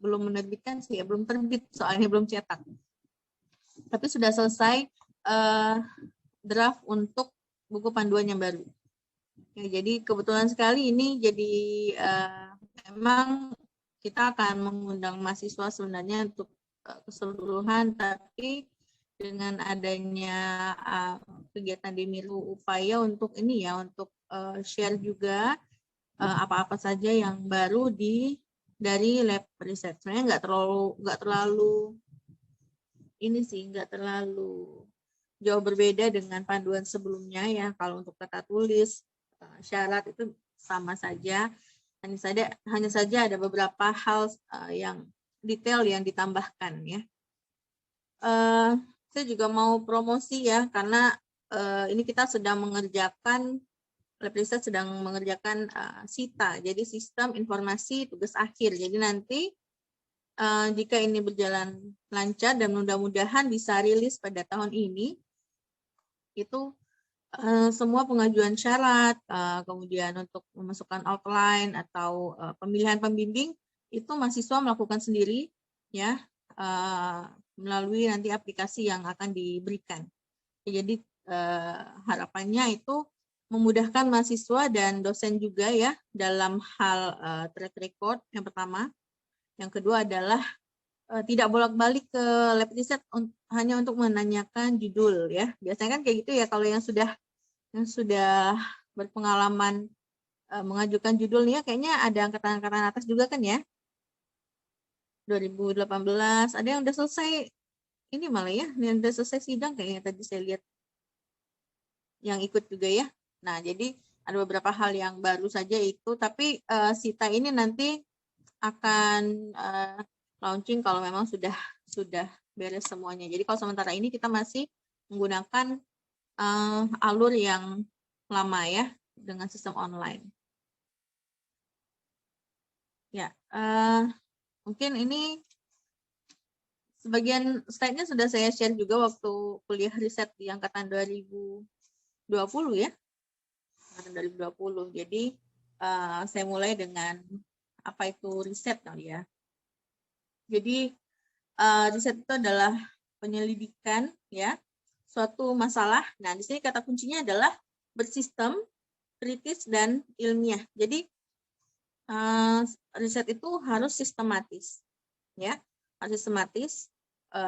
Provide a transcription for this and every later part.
menerbitkan sih ya, belum terbit soalnya belum cetak. Tapi sudah selesai draft untuk buku panduan yang baru. Ya, jadi kebetulan sekali ini jadi memang kita akan mengundang mahasiswa sebenarnya untuk keseluruhan, tapi dengan adanya kegiatan Demilu upaya untuk ini ya, untuk share juga apa-apa saja yang baru dari lab riset. Sebenarnya nggak terlalu ini sih, nggak terlalu jauh berbeda dengan panduan sebelumnya ya. Kalau untuk tata tulis, syarat itu sama saja. Hanya saja ada beberapa hal yang detail yang ditambahkan ya. Saya juga mau promosi ya, karena ini kita sedang mengerjakan, lab riset sedang mengerjakan SITA, jadi Sistem Informasi Tugas Akhir. Jadi nanti jika ini berjalan lancar dan mudah-mudahan bisa rilis pada tahun ini, itu semua pengajuan syarat, kemudian untuk memasukkan outline atau pemilihan pembimbing itu mahasiswa melakukan sendiri ya, melalui nanti aplikasi yang akan diberikan. Jadi harapannya itu memudahkan mahasiswa dan dosen juga ya dalam hal track record yang pertama. Yang kedua adalah tidak bolak-balik ke lab riset hanya untuk menanyakan judul ya. Biasanya kan kayak gitu ya, kalau yang sudah berpengalaman mengajukan judulnya kayaknya ada angkatan-angkatan atas juga kan ya. 2018 ada yang udah selesai ini malah ya, yang udah selesai sidang kayaknya tadi saya lihat yang ikut juga ya. Nah, jadi ada beberapa hal yang baru saja itu, tapi SITA ini nanti akan launching kalau memang sudah beres semuanya. Jadi kalau sementara ini kita masih menggunakan alur yang lama ya, dengan sistem online. Ya, mungkin ini sebagian slide-nya sudah saya share juga waktu kuliah riset di angkatan 2020 ya, angkatan 2020. Jadi saya mulai dengan apa itu riset kali ya. Jadi riset itu adalah penyelidikan ya suatu masalah. Nah, di sini kata kuncinya adalah bersistem, kritis, dan ilmiah. Jadi riset itu harus sistematis ya, harus sistematis,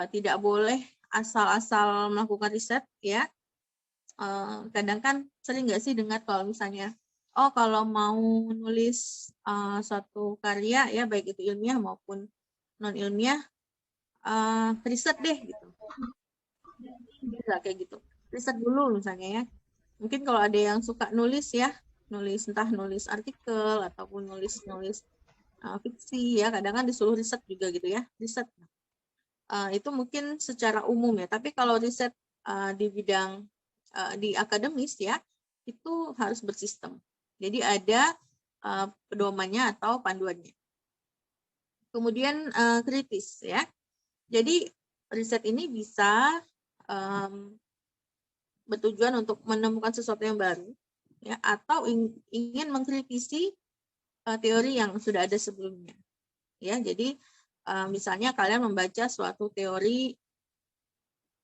tidak boleh asal-asal melakukan riset ya. Kadang kan sering nggak sih dengar kalau misalnya kalau mau nulis suatu karya ya, baik itu ilmiah maupun non ilmiah, riset deh gitu. Bisa kayak gitu, riset dulu misalnya ya. Mungkin kalau ada yang suka nulis ya, entah nulis artikel ataupun nulis fiksi ya, kadang kan disuruh riset juga gitu ya, riset. Itu mungkin secara umum ya, tapi kalau riset di bidang di akademis ya, itu harus bersistem. Jadi ada pedomannya atau panduannya. Kemudian kritis ya. Jadi riset ini bisa bertujuan untuk menemukan sesuatu yang baru ya, atau ingin mengkritisi teori yang sudah ada sebelumnya. Ya, jadi misalnya kalian membaca suatu teori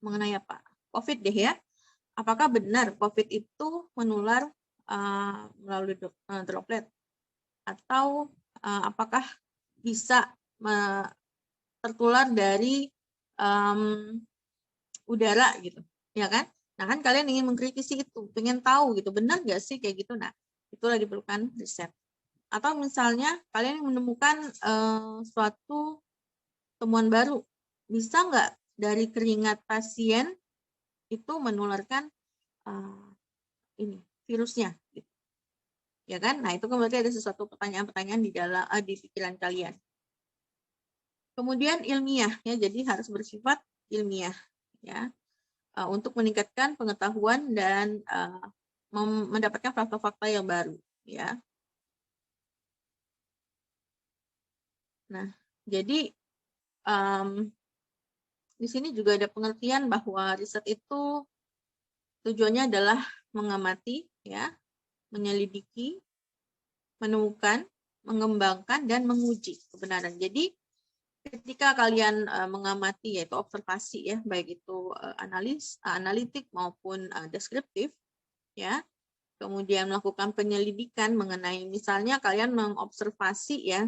mengenai apa? COVID deh ya. Apakah benar COVID itu menular melalui droplet? Atau apakah bisa tertular dari udara gitu, ya kan? Nah kan kalian ingin mengkritisi itu, pengen tahu gitu, benar nggak sih kayak gitu? Nah itulah diperlukan riset. Atau misalnya kalian menemukan suatu temuan baru, bisa nggak dari keringat pasien itu menularkan ini virusnya, gitu. Ya kan? Nah itu kan berarti ada sesuatu pertanyaan-pertanyaan di pikiran kalian. Kemudian ilmiah ya, jadi harus bersifat ilmiah ya, untuk meningkatkan pengetahuan dan mendapatkan fakta-fakta yang baru ya. Nah, jadi di sini juga ada pengertian bahwa riset itu tujuannya adalah mengamati ya, menyelidiki, menemukan mengembangkan dan menguji kebenaran. Jadi ketika kalian mengamati, yaitu observasi ya, baik itu analitik maupun deskriptif ya, kemudian melakukan penyelidikan mengenai, misalnya kalian mengobservasi ya,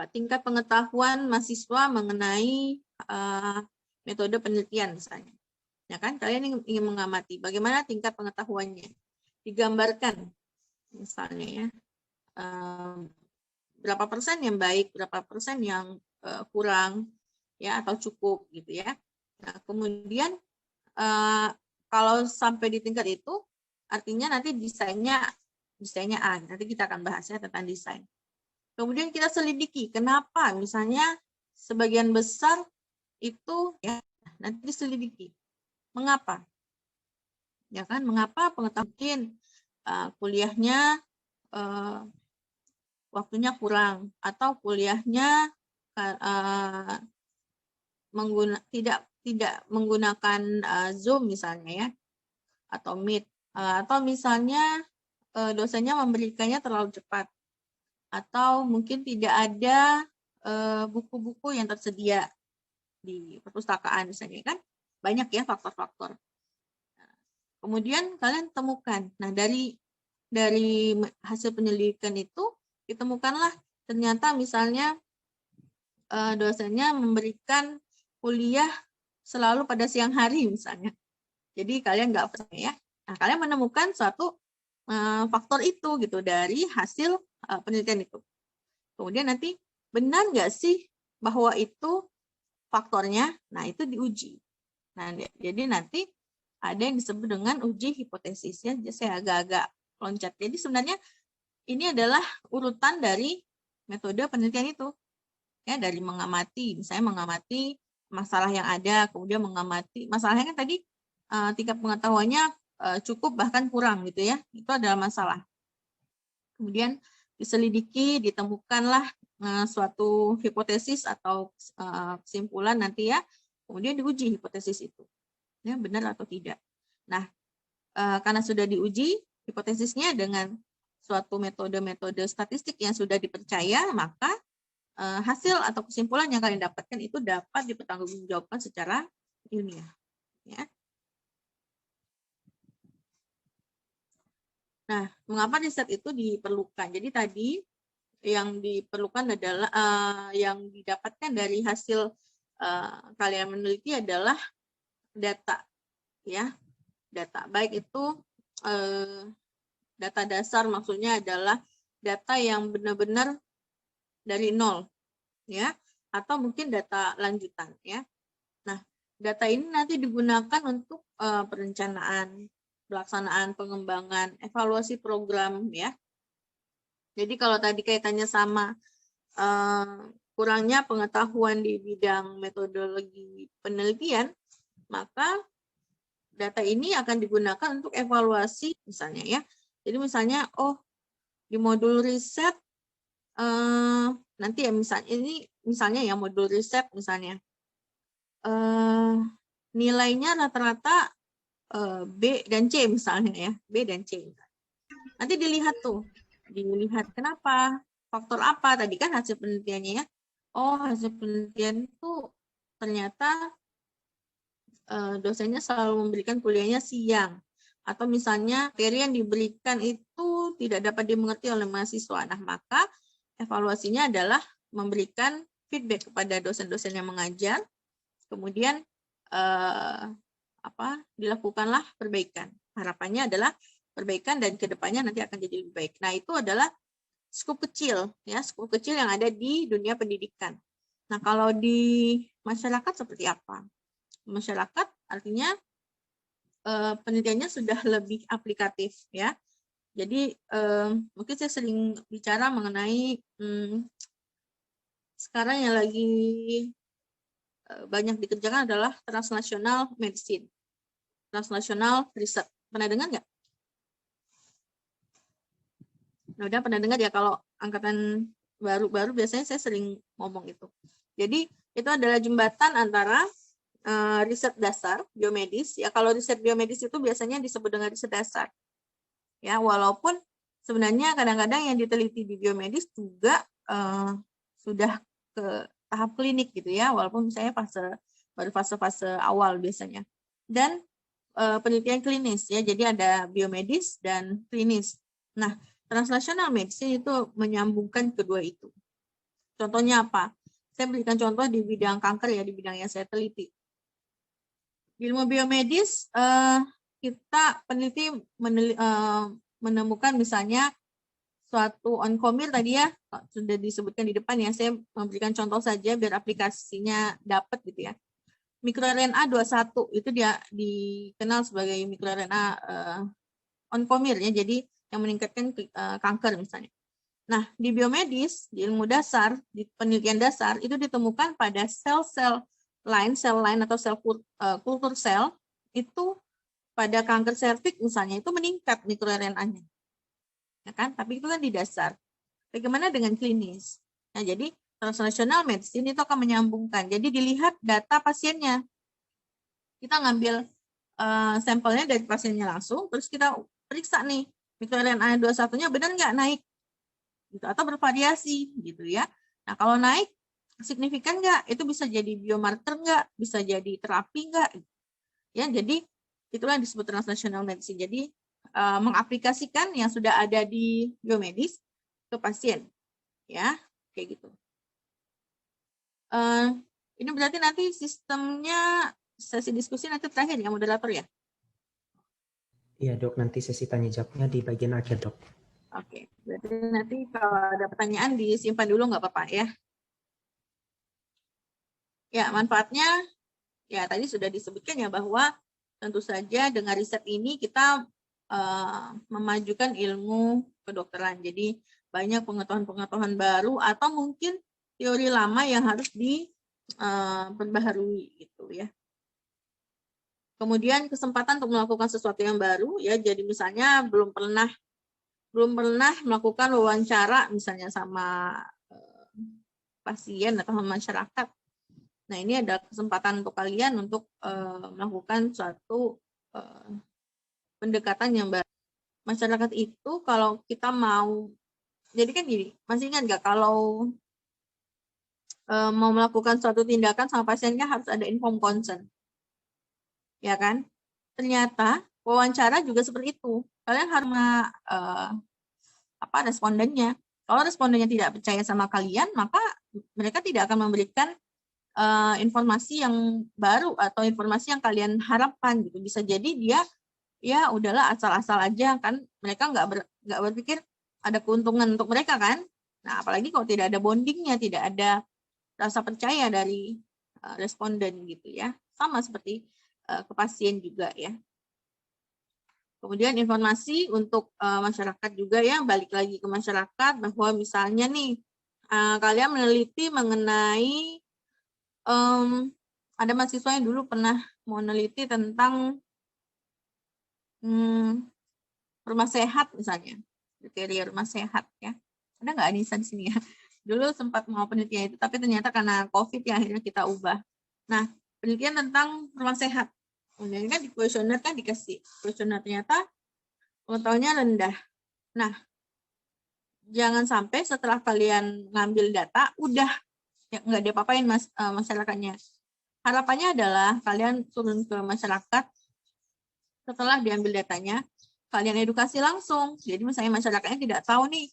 tingkat pengetahuan mahasiswa mengenai metode penelitian misalnya, ya kan, kalian ingin mengamati bagaimana tingkat pengetahuannya, digambarkan misalnya ya, berapa persen yang baik, berapa persen yang kurang ya, atau cukup gitu ya. Nah, kemudian kalau sampai di tingkat itu, artinya nanti desainnya A, nanti kita akan bahas ya tentang desain. Kemudian kita selidiki kenapa misalnya sebagian besar itu ya, nanti diselidiki mengapa, ya kan, mengapa pengetahuan kuliahnya waktunya kurang, atau kuliahnya tidak menggunakan Zoom misalnya ya, atau Meet, atau misalnya dosennya memberikannya terlalu cepat, atau mungkin tidak ada buku-buku yang tersedia di perpustakaan misalnya kan, banyak ya faktor-faktor. Kemudian kalian temukan, nah dari hasil penyelidikan itu ditemukanlah ternyata misalnya dosennya memberikan kuliah selalu pada siang hari misalnya. Jadi kalian nggak percaya ya. Nah, kalian menemukan suatu faktor itu gitu dari hasil penelitian itu. Kemudian nanti benar nggak sih bahwa itu faktornya? Nah, itu diuji. Nah, jadi nanti ada yang disebut dengan uji hipotesis ya. Jadi saya agak-agak loncat. Jadi sebenarnya ini adalah urutan dari metode penelitian itu. Ya, dari mengamati, misalnya mengamati masalah yang ada, kemudian mengamati masalahnya kan tadi tingkat pengetahuannya cukup bahkan kurang gitu ya. Itu adalah masalah. Kemudian diselidiki, ditemukanlah suatu hipotesis atau kesimpulan nanti ya. Kemudian diuji hipotesis itu. Ya, benar atau tidak. Nah, karena sudah diuji hipotesisnya dengan suatu metode-metode statistik yang sudah dipercaya, maka hasil atau kesimpulan yang kalian dapatkan itu dapat dipertanggungjawabkan secara ilmiah. Ya. Nah, mengapa riset itu diperlukan? Jadi tadi yang diperlukan adalah yang didapatkan dari hasil kalian meneliti adalah data, ya, data baik itu data dasar, maksudnya adalah data yang benar-benar dari nol, ya, atau mungkin data lanjutan, ya. Nah, data ini nanti digunakan untuk perencanaan, pelaksanaan, pengembangan, evaluasi program, ya. Jadi kalau tadi kaitannya sama kurangnya pengetahuan di bidang metodologi penelitian, maka data ini akan digunakan untuk evaluasi misalnya ya. Jadi misalnya, oh di modul riset nanti ya misalnya ya modul riset misalnya nilainya rata-rata B dan C misalnya ya, B dan C. Nanti dilihat kenapa, faktor apa, tadi kan hasil penelitiannya ya. Oh, hasil penelitian itu ternyata dosennya selalu memberikan kuliahnya siang, atau misalnya materi yang diberikan itu tidak dapat dimengerti oleh mahasiswa. Nah, maka evaluasinya adalah memberikan feedback kepada dosen-dosen yang mengajar, kemudian dilakukanlah perbaikan. Harapannya adalah perbaikan dan kedepannya nanti akan jadi lebih baik. Nah, itu adalah skup kecil ya, skup kecil yang ada di dunia pendidikan. Nah, kalau di masyarakat seperti apa? Masyarakat artinya penelitiannya sudah lebih aplikatif ya. Jadi mungkin saya sering bicara mengenai sekarang yang lagi banyak dikerjakan adalah transnational medicine, transnational riset. Pernah dengar nggak? Nah, udah pernah dengar ya, kalau angkatan baru biasanya saya sering ngomong itu. Jadi itu adalah jembatan antara riset dasar biomedis ya. Kalau riset biomedis itu biasanya disebut dengan riset dasar ya, walaupun sebenarnya kadang-kadang yang diteliti di biomedis juga sudah ke tahap klinik gitu ya, walaupun misalnya baru fase-fase awal biasanya. Dan penelitian klinis ya, jadi ada biomedis dan klinis. Nah, translational medicine itu menyambungkan kedua itu. Contohnya apa? Saya berikan contoh di bidang kanker ya, di bidang yang saya teliti. Di ilmu biomedis, kita peneliti menemukan misalnya suatu onkomil tadi ya, sudah disebutkan di depan ya, saya memberikan contoh saja biar aplikasinya dapat gitu ya. MikroRNA 21 itu dia dikenal sebagai mikroRNA onkomil ya, jadi yang meningkatkan kanker misalnya. Nah, di biomedis, di ilmu dasar, di penelitian dasar itu ditemukan pada sel lain atau sel kultur sel itu pada kanker serviks misalnya itu meningkat mikroRNA-nya. Ya kan? Tapi itu kan di dasar. Bagaimana dengan klinis? Nah, jadi translational medicine itu akan menyambungkan. Jadi dilihat data pasiennya. Kita ngambil sampelnya dari pasiennya langsung, terus kita periksa nih mikroRNA 21-nya benar nggak naik, gitu, atau bervariasi gitu ya. Nah, kalau naik signifikan nggak? Itu bisa jadi biomarker nggak? Bisa jadi terapi nggak? Ya, jadi itulah yang disebut translational medicine. Jadi mengaplikasikan yang sudah ada di biomedis ke pasien, ya, kayak gitu. Ini berarti nanti sistemnya sesi diskusi nanti terakhir ya, moderator ya? Iya dok, nanti sesi tanya jawabnya di bagian akhir dok. Oke, berarti nanti kalau ada pertanyaan disimpan dulu nggak apa-apa ya. Ya, manfaatnya ya tadi sudah disebutkan ya bahwa tentu saja dengan riset ini kita memajukan ilmu kedokteran. Jadi banyak pengetahuan-pengetahuan baru atau mungkin teori lama yang harus diperbaharui gitu ya. Kemudian kesempatan untuk melakukan sesuatu yang baru ya. Jadi misalnya belum pernah melakukan wawancara misalnya sama pasien atau masyarakat. Nah, ini adalah kesempatan untuk kalian untuk melakukan suatu pendekatan yang baru. Masyarakat itu kalau kita mau, jadi kan gini, masih ingat nggak kalau mau melakukan suatu tindakan sama pasiennya harus ada informed consent, ya kan? Ternyata wawancara juga seperti itu. Kalian harus respondennya. Kalau respondennya tidak percaya sama kalian, maka mereka tidak akan memberikan informasi yang baru atau informasi yang kalian harapkan gitu. Bisa jadi dia ya udahlah asal-asal aja kan, mereka nggak berpikir ada keuntungan untuk mereka kan. Nah, apalagi kalau tidak ada bondingnya, tidak ada rasa percaya dari responden gitu ya. Sama seperti ke pasien juga ya. Kemudian informasi untuk masyarakat juga ya, balik lagi ke masyarakat bahwa misalnya nih kalian meneliti mengenai ada mahasiswa yang dulu pernah meneliti tentang rumah sehat misalnya, kriteria rumah sehat ya. Ada nggak Anissa di sini ya? Dulu sempat mau penelitian itu, tapi ternyata karena COVID ya akhirnya kita ubah. Nah, penelitian tentang rumah sehat. Kemudian kan di kuesioner kan dikasih kuesioner, ternyata pengetahuannya rendah. Nah, jangan sampai setelah kalian ngambil data, udah ya, nggak diapa-apain masyarakatnya. Harapannya adalah kalian turun ke masyarakat setelah diambil datanya, kalian edukasi langsung. Jadi misalnya masyarakatnya tidak tahu nih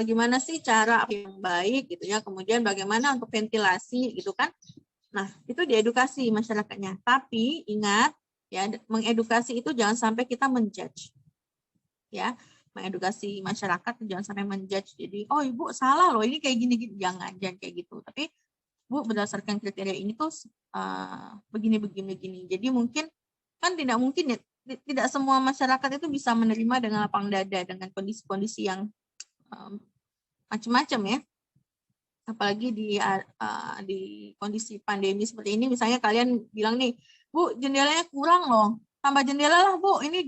gimana sih cara yang baik gitu ya, kemudian bagaimana untuk ventilasi gitu kan. Nah, itu diedukasi masyarakatnya. Tapi ingat ya, mengedukasi itu jangan sampai kita menjudge. Ya, mengedukasi masyarakat jangan sampai menjudge. Jadi, oh Ibu salah loh, ini kayak gini, jangan kayak gitu. Tapi Bu berdasarkan kriteria ini tuh begini. Jadi mungkin kan tidak mungkin ya, tidak semua masyarakat itu bisa menerima dengan lapang dada dengan kondisi-kondisi yang macam-macam ya. Apalagi di kondisi pandemi seperti ini, misalnya kalian bilang nih, Bu jendelanya kurang loh, tambah jendela lah Bu, ini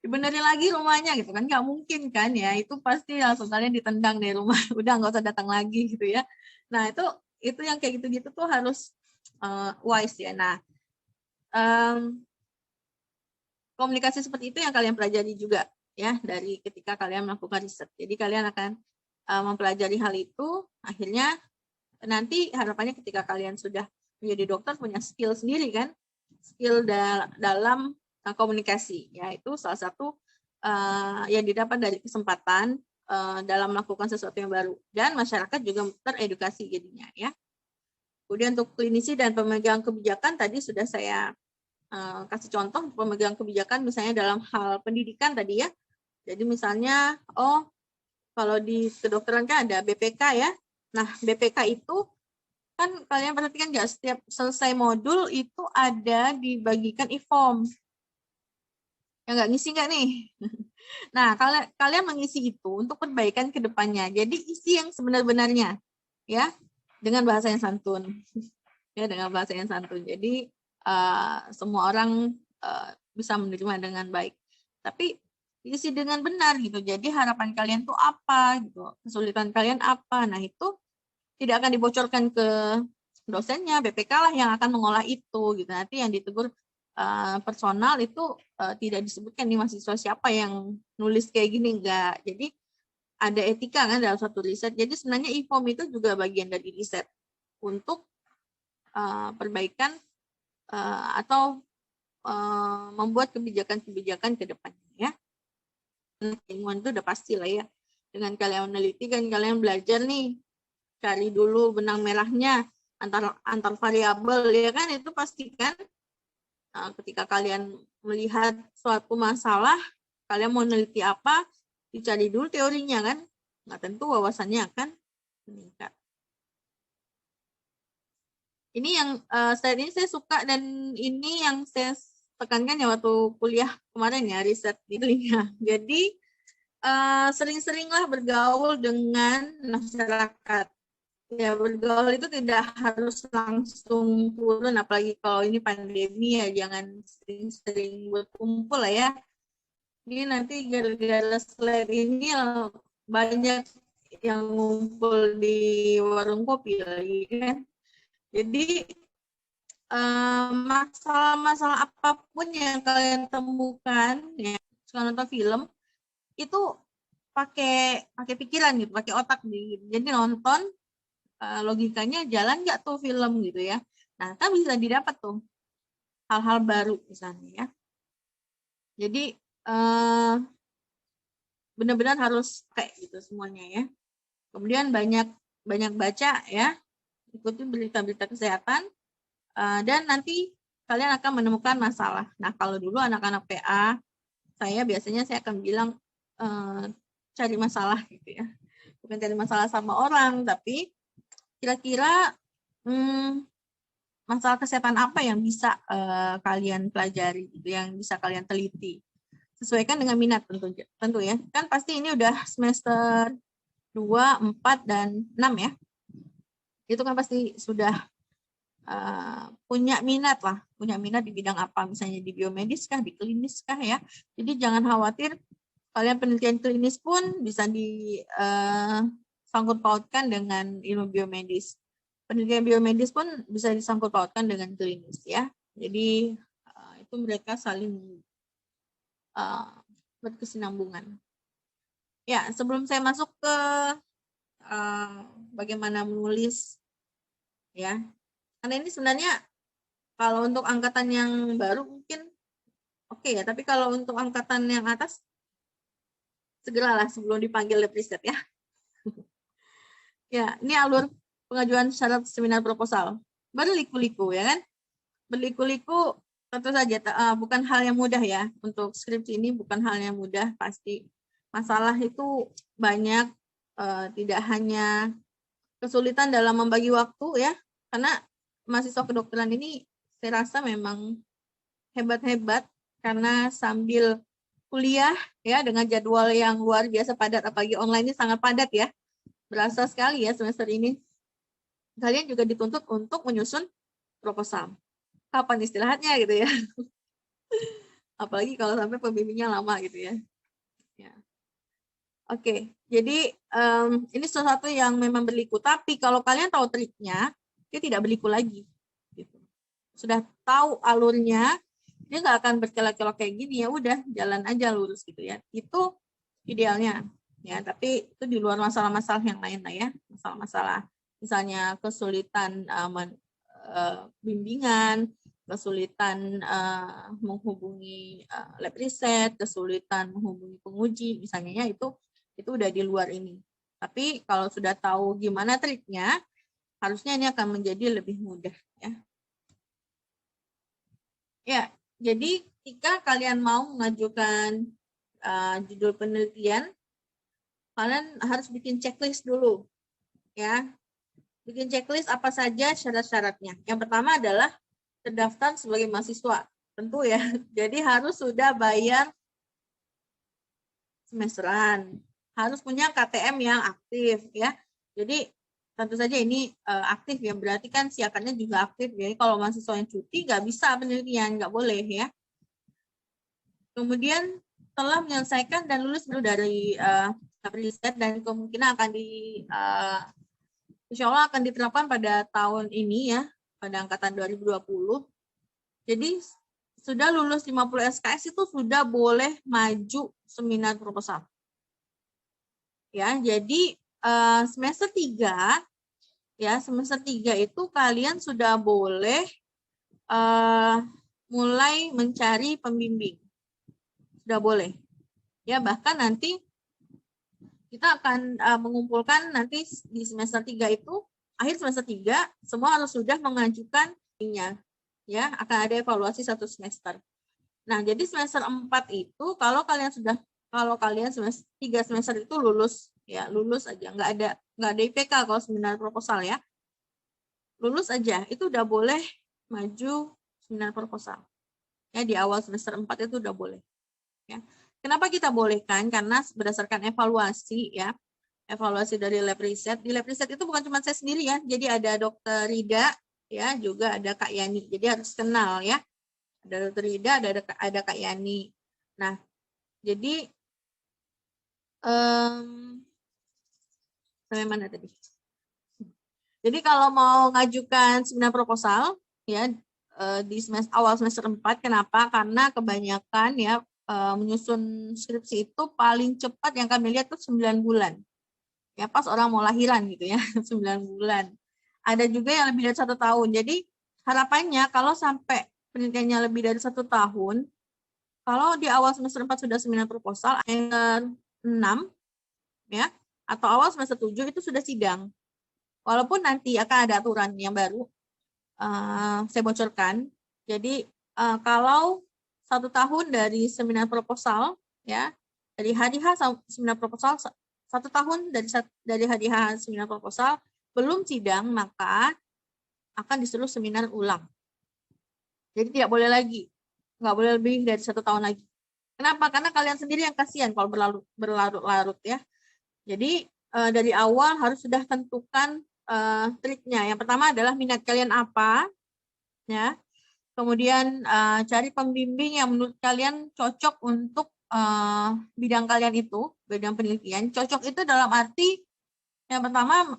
dibenerin lagi rumahnya gitu kan, nggak mungkin kan ya, itu pasti langsung kalian ditendang dari rumah, udah nggak usah datang lagi gitu ya. Nah itu yang kayak gitu-gitu tuh harus wise ya. Nah komunikasi seperti itu yang kalian pelajari juga ya dari ketika kalian melakukan riset. Jadi kalian akan mempelajari hal itu, akhirnya nanti harapannya ketika kalian sudah menjadi dokter punya skill sendiri kan, skill dalam komunikasi, yaitu salah satu yang didapat dari kesempatan dalam melakukan sesuatu yang baru, dan masyarakat juga teredukasi jadinya ya. Kemudian untuk klinisi dan pemegang kebijakan tadi sudah saya kasih contoh pemegang kebijakan misalnya dalam hal pendidikan tadi ya. Jadi misalnya kalau di kedokteran kan ada BPK ya. Nah BPK itu kan kalian perhatikan nggak, setiap selesai modul itu ada dibagikan e-form. Yang nggak ngisi nggak nih? Nah, kalian mengisi itu untuk perbaikan ke depannya. Jadi isi yang sebenar-benarnya, ya, dengan bahasa yang santun, ya, dengan bahasa yang santun. Jadi semua orang bisa menerima dengan baik. Tapi isi dengan benar gitu. Jadi harapan kalian tuh apa gitu, kesulitan kalian apa. Nah itu tidak akan dibocorkan ke dosennya, BPK lah yang akan mengolah itu gitu. Nanti yang ditegur personal itu tidak disebutkan nih mahasiswa siapa yang nulis kayak gini, enggak. Jadi ada etika kan dalam satu riset. Jadi sebenarnya e-form itu juga bagian dari riset untuk perbaikan atau membuat kebijakan-kebijakan ke depannya ya. Lingkungan itu udah pasti lah ya. Dengan kalian meneliti kan kalian belajar nih, cari dulu benang merahnya antar variabel ya kan, itu pastikan ketika kalian melihat suatu masalah, kalian mau meneliti apa, dicari dulu teorinya kan, nggak tentu wawasannya akan meningkat. Ini yang slide ini saya suka dan ini yang saya tekankan ya waktu kuliah kemarin ya, riset dirinya. Jadi sering-seringlah bergaul dengan masyarakat. Ya, bergaul itu tidak harus langsung turun, apalagi kalau ini pandemi ya, jangan sering-sering berkumpul lah ya. Ini nanti gara-gara slide ini banyak yang ngumpul di warung kopi lagi kan. Jadi masalah-masalah apapun yang kalian temukan, ya, suka nonton film, itu pakai pikiran gitu, pakai otak gitu. Jadi nonton, logikanya jalan nggak tuh film gitu ya. Nah, kan bisa didapat tuh hal-hal baru misalnya ya. Jadi benar-benar harus kayak gitu semuanya ya. Kemudian banyak baca ya, ikuti berita-berita kesehatan, dan nanti kalian akan menemukan masalah. Nah, kalau dulu anak-anak PA, saya biasanya akan bilang cari masalah gitu ya. Bukan cari masalah sama orang, tapi kira-kira masalah kesehatan apa yang bisa kalian pelajari, gitu, yang bisa kalian teliti. Sesuaikan dengan minat tentu ya. Kan pasti ini udah semester 2, 4, dan 6 ya. Itu kan pasti sudah punya minat lah, punya minat di bidang apa, misalnya di biomedis kah, di klinis kah ya. Jadi jangan khawatir, kalian penelitian klinis pun bisa disangkut pautkan dengan ilmu biomedis. Penelitian biomedis pun bisa disangkut pautkan dengan klinis ya. Jadi itu mereka saling berkesinambungan. Ya, sebelum saya masuk ke bagaimana menulis ya. Karena ini sebenarnya kalau untuk angkatan yang baru mungkin oke ya, tapi kalau untuk angkatan yang atas segeralah sebelum dipanggil lab riset ya. Ya, ini alur pengajuan syarat seminar proposal. Berliku-liku ya kan? Berliku-liku tentu saja bukan hal yang mudah ya. Untuk skripsi ini bukan hal yang mudah pasti. Masalah itu banyak, tidak hanya kesulitan dalam membagi waktu ya, karena mahasiswa kedokteran ini saya rasa memang hebat-hebat karena sambil kuliah ya dengan jadwal yang luar biasa padat, apalagi online ini sangat padat ya. Berasa sekali ya semester ini. Kalian juga dituntut untuk menyusun proposal. Kapan istilahnya gitu ya. Apalagi kalau sampai pembimbingnya lama gitu ya. Oke, jadi ini sesuatu yang memang berliku. Tapi kalau kalian tahu triknya, dia tidak berliku lagi. Gitu. Sudah tahu alurnya, dia nggak akan berkelok-kelok kayak gini, ya udah jalan aja lurus gitu ya. Itu idealnya ya, tapi itu di luar masalah-masalah yang lain lah ya, masalah-masalah misalnya kesulitan bimbingan, kesulitan menghubungi lab riset, kesulitan menghubungi penguji misalnya ya, itu udah di luar ini. Tapi kalau sudah tahu gimana triknya, harusnya ini akan menjadi lebih mudah ya. Ya, jadi jika kalian mau mengajukan judul penelitian, kalian harus bikin checklist dulu ya. Bikin checklist apa saja syarat-syaratnya. Yang pertama adalah terdaftar sebagai mahasiswa, tentu ya. Jadi harus sudah bayar semesteran, harus punya KTM yang aktif ya. Jadi tentu saja ini aktif ya, berarti kan siapannya juga aktif. Jadi kalau mahasiswa yang cuti nggak bisa penelitian, nggak boleh ya. Kemudian telah menyelesaikan dan lulus dulu dari riset dan kemungkinan akan insya Allah akan diterapkan pada tahun ini ya, pada angkatan 2020. Jadi sudah lulus 50 SKS itu sudah boleh maju seminar proposal. Ya, jadi semester 3 ya, semester 3 itu kalian sudah boleh mulai mencari pembimbing. Sudah boleh. Ya, bahkan nanti kita akan mengumpulkan nanti di semester 3 itu, akhir semester 3 semua harus sudah mengajukan ininya. Ya, akan ada evaluasi 1 semester. Nah, jadi semester 4 itu kalau kalian semester 3 semester itu lulus ya, lulus aja, nggak ada IPK kalau seminar proposal ya. Lulus aja itu udah boleh maju seminar proposal. Ya, di awal semester 4 itu udah boleh. Ya. Kenapa kita bolehkan? Karena berdasarkan evaluasi ya, evaluasi dari lab riset. Di lab riset itu bukan cuma saya sendiri ya, jadi ada Dr. Rida ya, juga ada Kak Yani. Jadi harus kenal ya. Ada Dr. Rida, ada Kak Yani. Nah, jadi sampai mana tadi? Jadi kalau mau ngajukan seminar proposal ya di awal semester 4, kenapa? Karena kebanyakan ya menyusun skripsi itu paling cepat yang kami lihat tuh 9 bulan. Ya pas orang mau lahiran gitu ya, 9 bulan. Ada juga yang lebih dari 1 tahun. Jadi harapannya kalau sampai penelitiannya lebih dari 1 tahun, kalau di awal semester 4 sudah seminar proposal, semester 6 ya, atau awal semester 7 itu sudah sidang. Walaupun nanti akan ada aturan yang baru, saya bocorkan. Jadi kalau 1 tahun dari seminar proposal, ya dari hari H seminar proposal, 1 tahun dari hari H seminar proposal belum sidang, maka akan disuruh seminar ulang. Jadi tidak boleh lagi, nggak boleh lebih dari 1 tahun lagi. Kenapa? Karena kalian sendiri yang kasihan kalau berlarut-larut ya. Jadi dari awal harus sudah tentukan triknya. Yang pertama adalah minat kalian apa, ya. Kemudian cari pembimbing yang menurut kalian cocok untuk bidang kalian itu, bidang penelitian. Cocok itu dalam arti yang pertama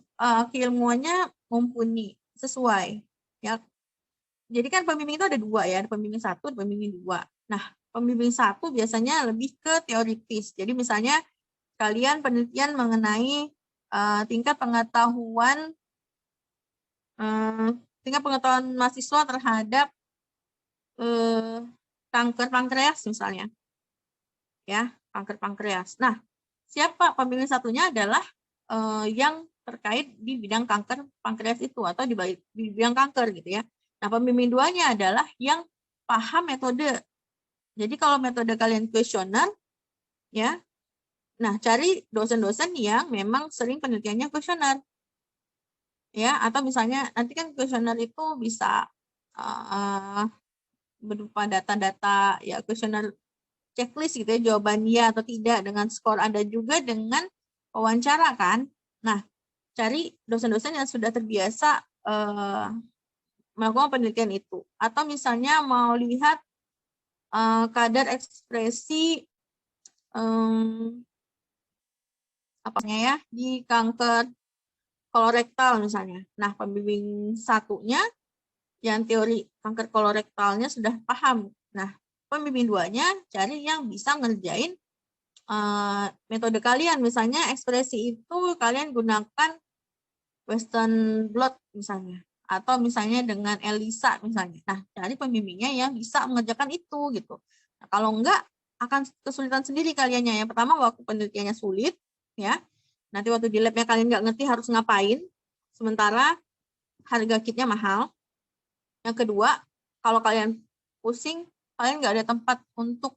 keilmuannya mumpuni, sesuai. Ya. Jadi kan pembimbing itu ada 2 ya, ada pembimbing 1, ada pembimbing 2. Nah, pembimbing 1 biasanya lebih ke teoritis. Jadi misalnya kalian penelitian mengenai tingkat pengetahuan mahasiswa terhadap kanker pankreas misalnya, ya kanker pankreas. Nah, siapa pembimbing satunya adalah yang terkait di bidang kanker pankreas itu atau di bidang kanker gitu ya. Nah, pembimbing 2-nya adalah yang paham metode. Jadi kalau metode kalian kuesioner, ya, nah cari dosen-dosen yang memang sering penelitiannya kuesioner, ya, atau misalnya nanti kan kuesioner itu bisa berupa data-data ya, kuesioner checklist gitu ya, jawaban ya atau tidak dengan skor, ada juga dengan wawancara kan. Nah, cari dosen-dosen yang sudah terbiasa melakukan penelitian itu, atau misalnya mau lihat kadar ekspresi apanya ya di kanker kolorektal misalnya. Nah, pembimbing satunya yang teori kanker kolorektalnya sudah paham. Nah, pembimbing 2-nya cari yang bisa ngerjain metode kalian. Misalnya ekspresi itu kalian gunakan Western blot misalnya, atau misalnya dengan ELISA misalnya. Nah, cari pembimbingnya yang bisa mengerjakan itu gitu. Nah, kalau enggak akan kesulitan sendiri kaliannya. Yang pertama, waktu penelitiannya sulit, ya. Nanti waktu di labnya kalian nggak ngerti harus ngapain, sementara harga kitnya mahal. Yang kedua, kalau kalian pusing, kalian nggak ada tempat untuk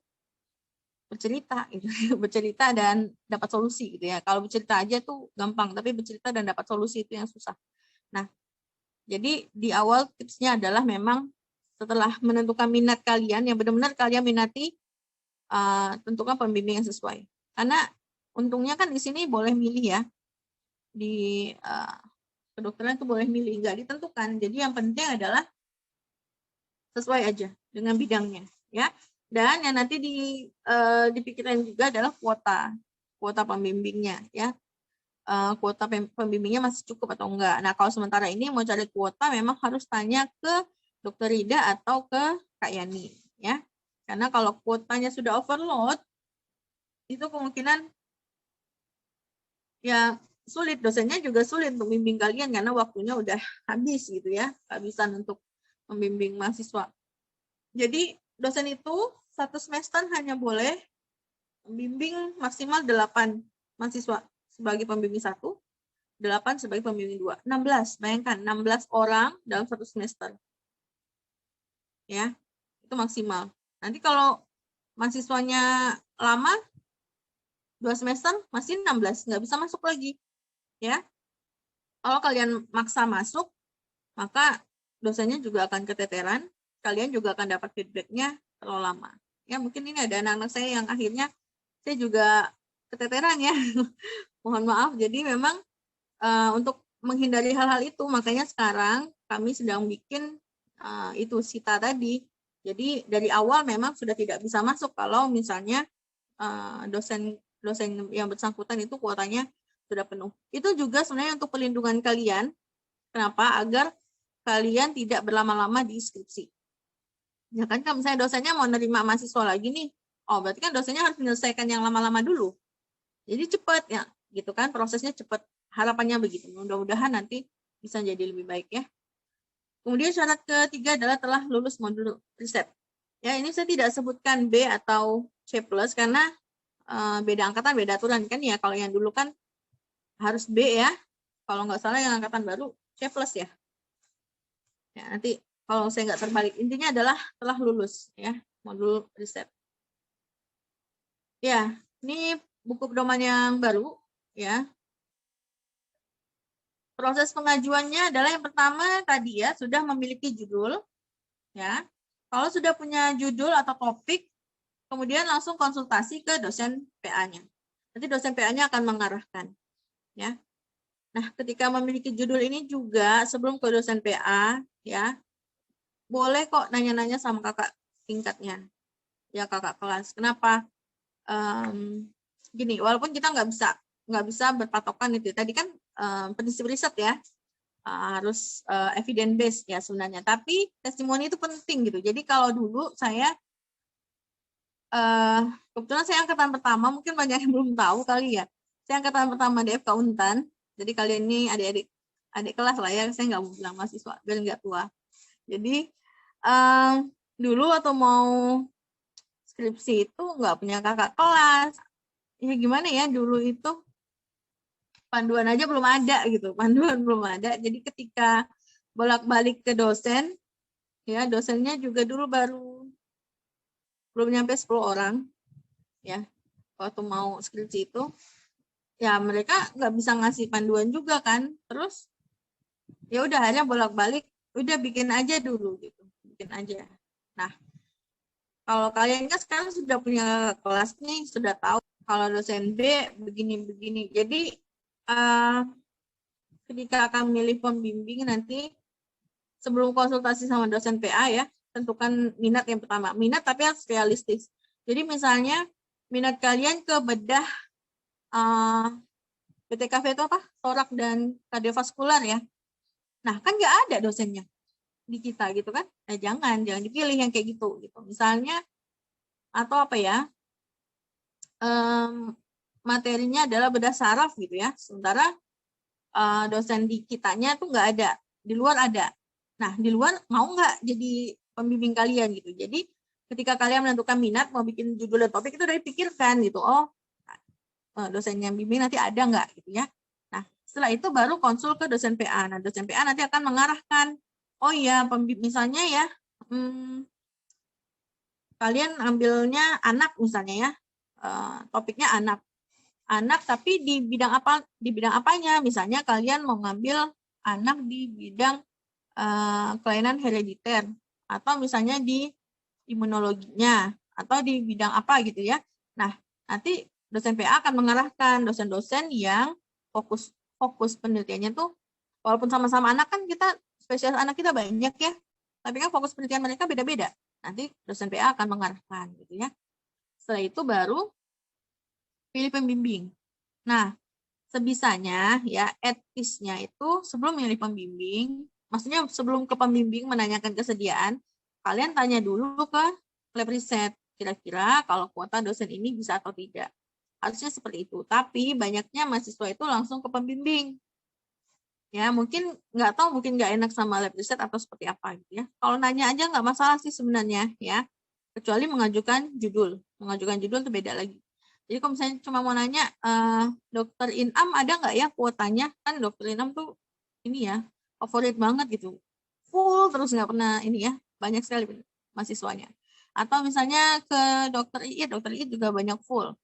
bercerita, gitu. Bercerita dan dapat solusi gitu ya. Kalau bercerita aja tuh gampang, tapi bercerita dan dapat solusi itu yang susah. Nah, jadi di awal tipsnya adalah memang setelah menentukan minat kalian, yang benar-benar kalian minati, tentukan pembimbing yang sesuai. Karena untungnya kan di sini boleh milih ya, di kedokteran itu boleh milih, nggak ditentukan. Jadi yang penting adalah sesuai aja dengan bidangnya, ya. Dan yang nanti dipikirkan juga adalah kuota pembimbingnya, ya. Kuota pembimbingnya masih cukup atau enggak. Nah, kalau sementara ini mau cari kuota memang harus tanya ke Dokter Rida atau ke Kak Yani, ya. Karena kalau kuotanya sudah overload, itu kemungkinan ya sulit, dosennya juga sulit untuk membimbing kalian karena waktunya udah habis gitu ya, kehabisan untuk membimbing mahasiswa. Jadi dosen itu satu semester hanya boleh membimbing maksimal 8 mahasiswa sebagai pembimbing 1, 8 sebagai pembimbing 2. 16, bayangkan 16 orang dalam satu semester. Ya, itu maksimal. Nanti kalau mahasiswanya lama, 2 semester masih 16, nggak bisa masuk lagi. Ya, kalau kalian maksa masuk, maka dosennya juga akan keteteran, kalian juga akan dapat feedbacknya terlalu lama. Ya, mungkin ini ada anak-anak saya yang akhirnya saya juga keteteran ya. Mohon maaf, jadi memang untuk menghindari hal-hal itu, makanya sekarang kami sedang bikin itu SITA tadi. Jadi dari awal memang sudah tidak bisa masuk kalau misalnya dosen yang bersangkutan itu kuotanya sudah penuh. Itu juga sebenarnya untuk perlindungan kalian. Kenapa? Agar kalian tidak berlama-lama di skripsi. Ya kan, kalau misalnya dosennya mau nerima mahasiswa lagi nih, oh berarti kan dosennya harus menyelesaikan yang lama-lama dulu. Jadi cepat ya, gitu kan, prosesnya cepat. Harapannya begitu. Mudah-mudahan nanti bisa jadi lebih baik ya. Kemudian syarat ketiga adalah telah lulus modul riset. Ya, ini saya tidak sebutkan B atau C+ karena beda angkatan, beda aturan kan ya. Kalau yang dulu kan harus B ya. Kalau nggak salah yang angkatan baru C+ ya. Ya, nanti kalau saya nggak terbalik, intinya adalah telah lulus ya modul riset. Ya, ini buku pedoman yang baru ya. Proses pengajuannya adalah yang pertama tadi ya, sudah memiliki judul ya. Kalau sudah punya judul atau topik, kemudian langsung konsultasi ke dosen PA-nya. Nanti dosen PA-nya akan mengarahkan ya. Nah, ketika memiliki judul ini juga sebelum ke dosen PA ya, boleh kok nanya-nanya sama kakak tingkatnya. Ya, kakak kelas. Kenapa? Gini, walaupun kita nggak bisa berpatokan itu. Tadi kan prinsip riset ya, harus evidence based ya sebenarnya. Tapi testimoni itu penting gitu. Jadi kalau dulu saya kebetulan saya angkatan pertama, mungkin banyak yang belum tahu kali ya. Saya angkatan pertama di FK Untan. Jadi kalian ini adik kelas lah ya. Saya nggak mau bilang mahasiswa biar nggak tua. Jadi dulu atau mau skripsi itu nggak punya kakak kelas. Ya gimana ya, dulu itu panduan aja belum ada gitu, panduan belum ada. Jadi ketika bolak-balik ke dosen, ya dosennya juga dulu belum nyampe 10 orang, ya waktu mau skripsi itu, ya mereka nggak bisa ngasih panduan juga kan. Terus ya udah akhirnya bolak-balik, udah bikin aja dulu gitu, bikin aja. Nah, kalau kalian kan sekarang sudah punya kelas nih, sudah tahu kalau dosen B begini-begini. Jadi ketika akan milih pembimbing nanti sebelum konsultasi sama dosen PA ya, tentukan minat yang pertama. Minat tapi harus realistis. Jadi misalnya minat kalian ke bedah PTKV itu apa? Torak dan kardiovaskular ya. Nah, kan nggak ada dosennya di kita gitu kan. Nah, jangan dipilih yang kayak gitu. Misalnya atau apa ya, materinya adalah bedah saraf gitu ya. Sementara dosen di kitanya tuh nggak ada, di luar ada. Nah, di luar mau nggak jadi pembimbing kalian gitu. Jadi ketika kalian menentukan minat mau bikin judul dan topik itu udah dipikirkan gitu. Oh, dosen yang bimbing nanti ada nggak gitu ya. Nah, setelah itu baru konsul ke dosen PA. Nah, dosen PA nanti akan mengarahkan, oh iya, misalnya ya, kalian ambilnya anak misalnya ya, topiknya anak tapi di bidang apa, di bidang apanya, misalnya kalian mau ngambil anak di bidang kelainan herediter atau misalnya di imunologinya atau di bidang apa gitu ya. Nah, nanti dosen PA akan mengarahkan dosen-dosen yang fokus penelitiannya tuh, walaupun sama-sama anak kan, kita spesialis anak kita banyak ya, tapi kan fokus penelitian mereka beda-beda. Nanti dosen PA akan mengarahkan gitu ya. Setelah itu baru pilih pembimbing. Nah, sebisanya ya, etisnya itu sebelum milih pembimbing, maksudnya sebelum ke pembimbing menanyakan kesediaan, kalian tanya dulu ke lab riset, kira-kira kalau kuota dosen ini bisa atau tidak. Harusnya seperti itu. Tapi banyaknya mahasiswa itu langsung ke pembimbing. Ya, mungkin nggak tahu, mungkin nggak enak sama lab riset atau seperti apa gitu ya. Kalau nanya aja nggak masalah sih sebenarnya ya. Kecuali mengajukan judul. Mengajukan judul itu beda lagi. Jadi kalau misalnya cuma mau nanya, dokter Inam ada nggak ya kuotanya? Kan dokter Inam tuh ini ya, favorit banget gitu. Full terus nggak pernah ini ya, banyak sekali mahasiswanya. Atau misalnya ke dokter Iit juga banyak full.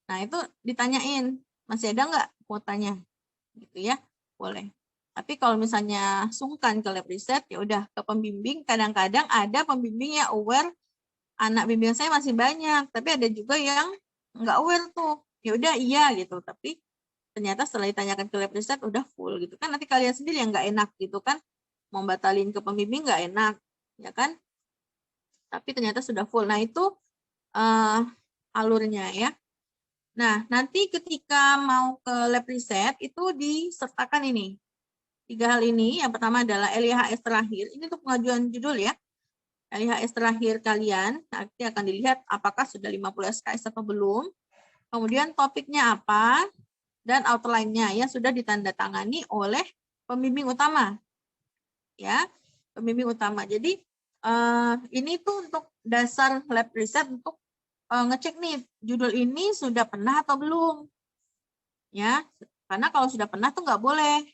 Nah itu ditanyain, masih ada nggak kuotanya? Gitu ya, boleh. Tapi kalau misalnya sungkan ke lab riset, ya udah ke pembimbing. Kadang-kadang ada pembimbing yang aware anak bimbing saya masih banyak, tapi ada juga yang nggak aware tuh. Ya udah iya gitu, tapi ternyata setelah ditanyakan ke lab riset udah full gitu kan. Nanti kalian sendiri yang nggak enak gitu kan, mau batalin ke pembimbing nggak enak, ya kan? Tapi ternyata sudah full. Nah itu alurnya ya. Nah nanti ketika mau ke lab riset itu disertakan ini 3 hal ini. Yang pertama adalah LIHS terakhir. Ini untuk pengajuan judul ya. LIHS terakhir kalian nanti akan dilihat apakah sudah 50 SKS atau belum. Kemudian topiknya apa dan outline-nya ya sudah ditandatangani oleh pembimbing utama. Ya, pembimbing utama. Jadi ini tuh untuk dasar lab riset untuk ngecek nih judul ini sudah pernah atau belum. Ya, karena kalau sudah pernah tuh nggak boleh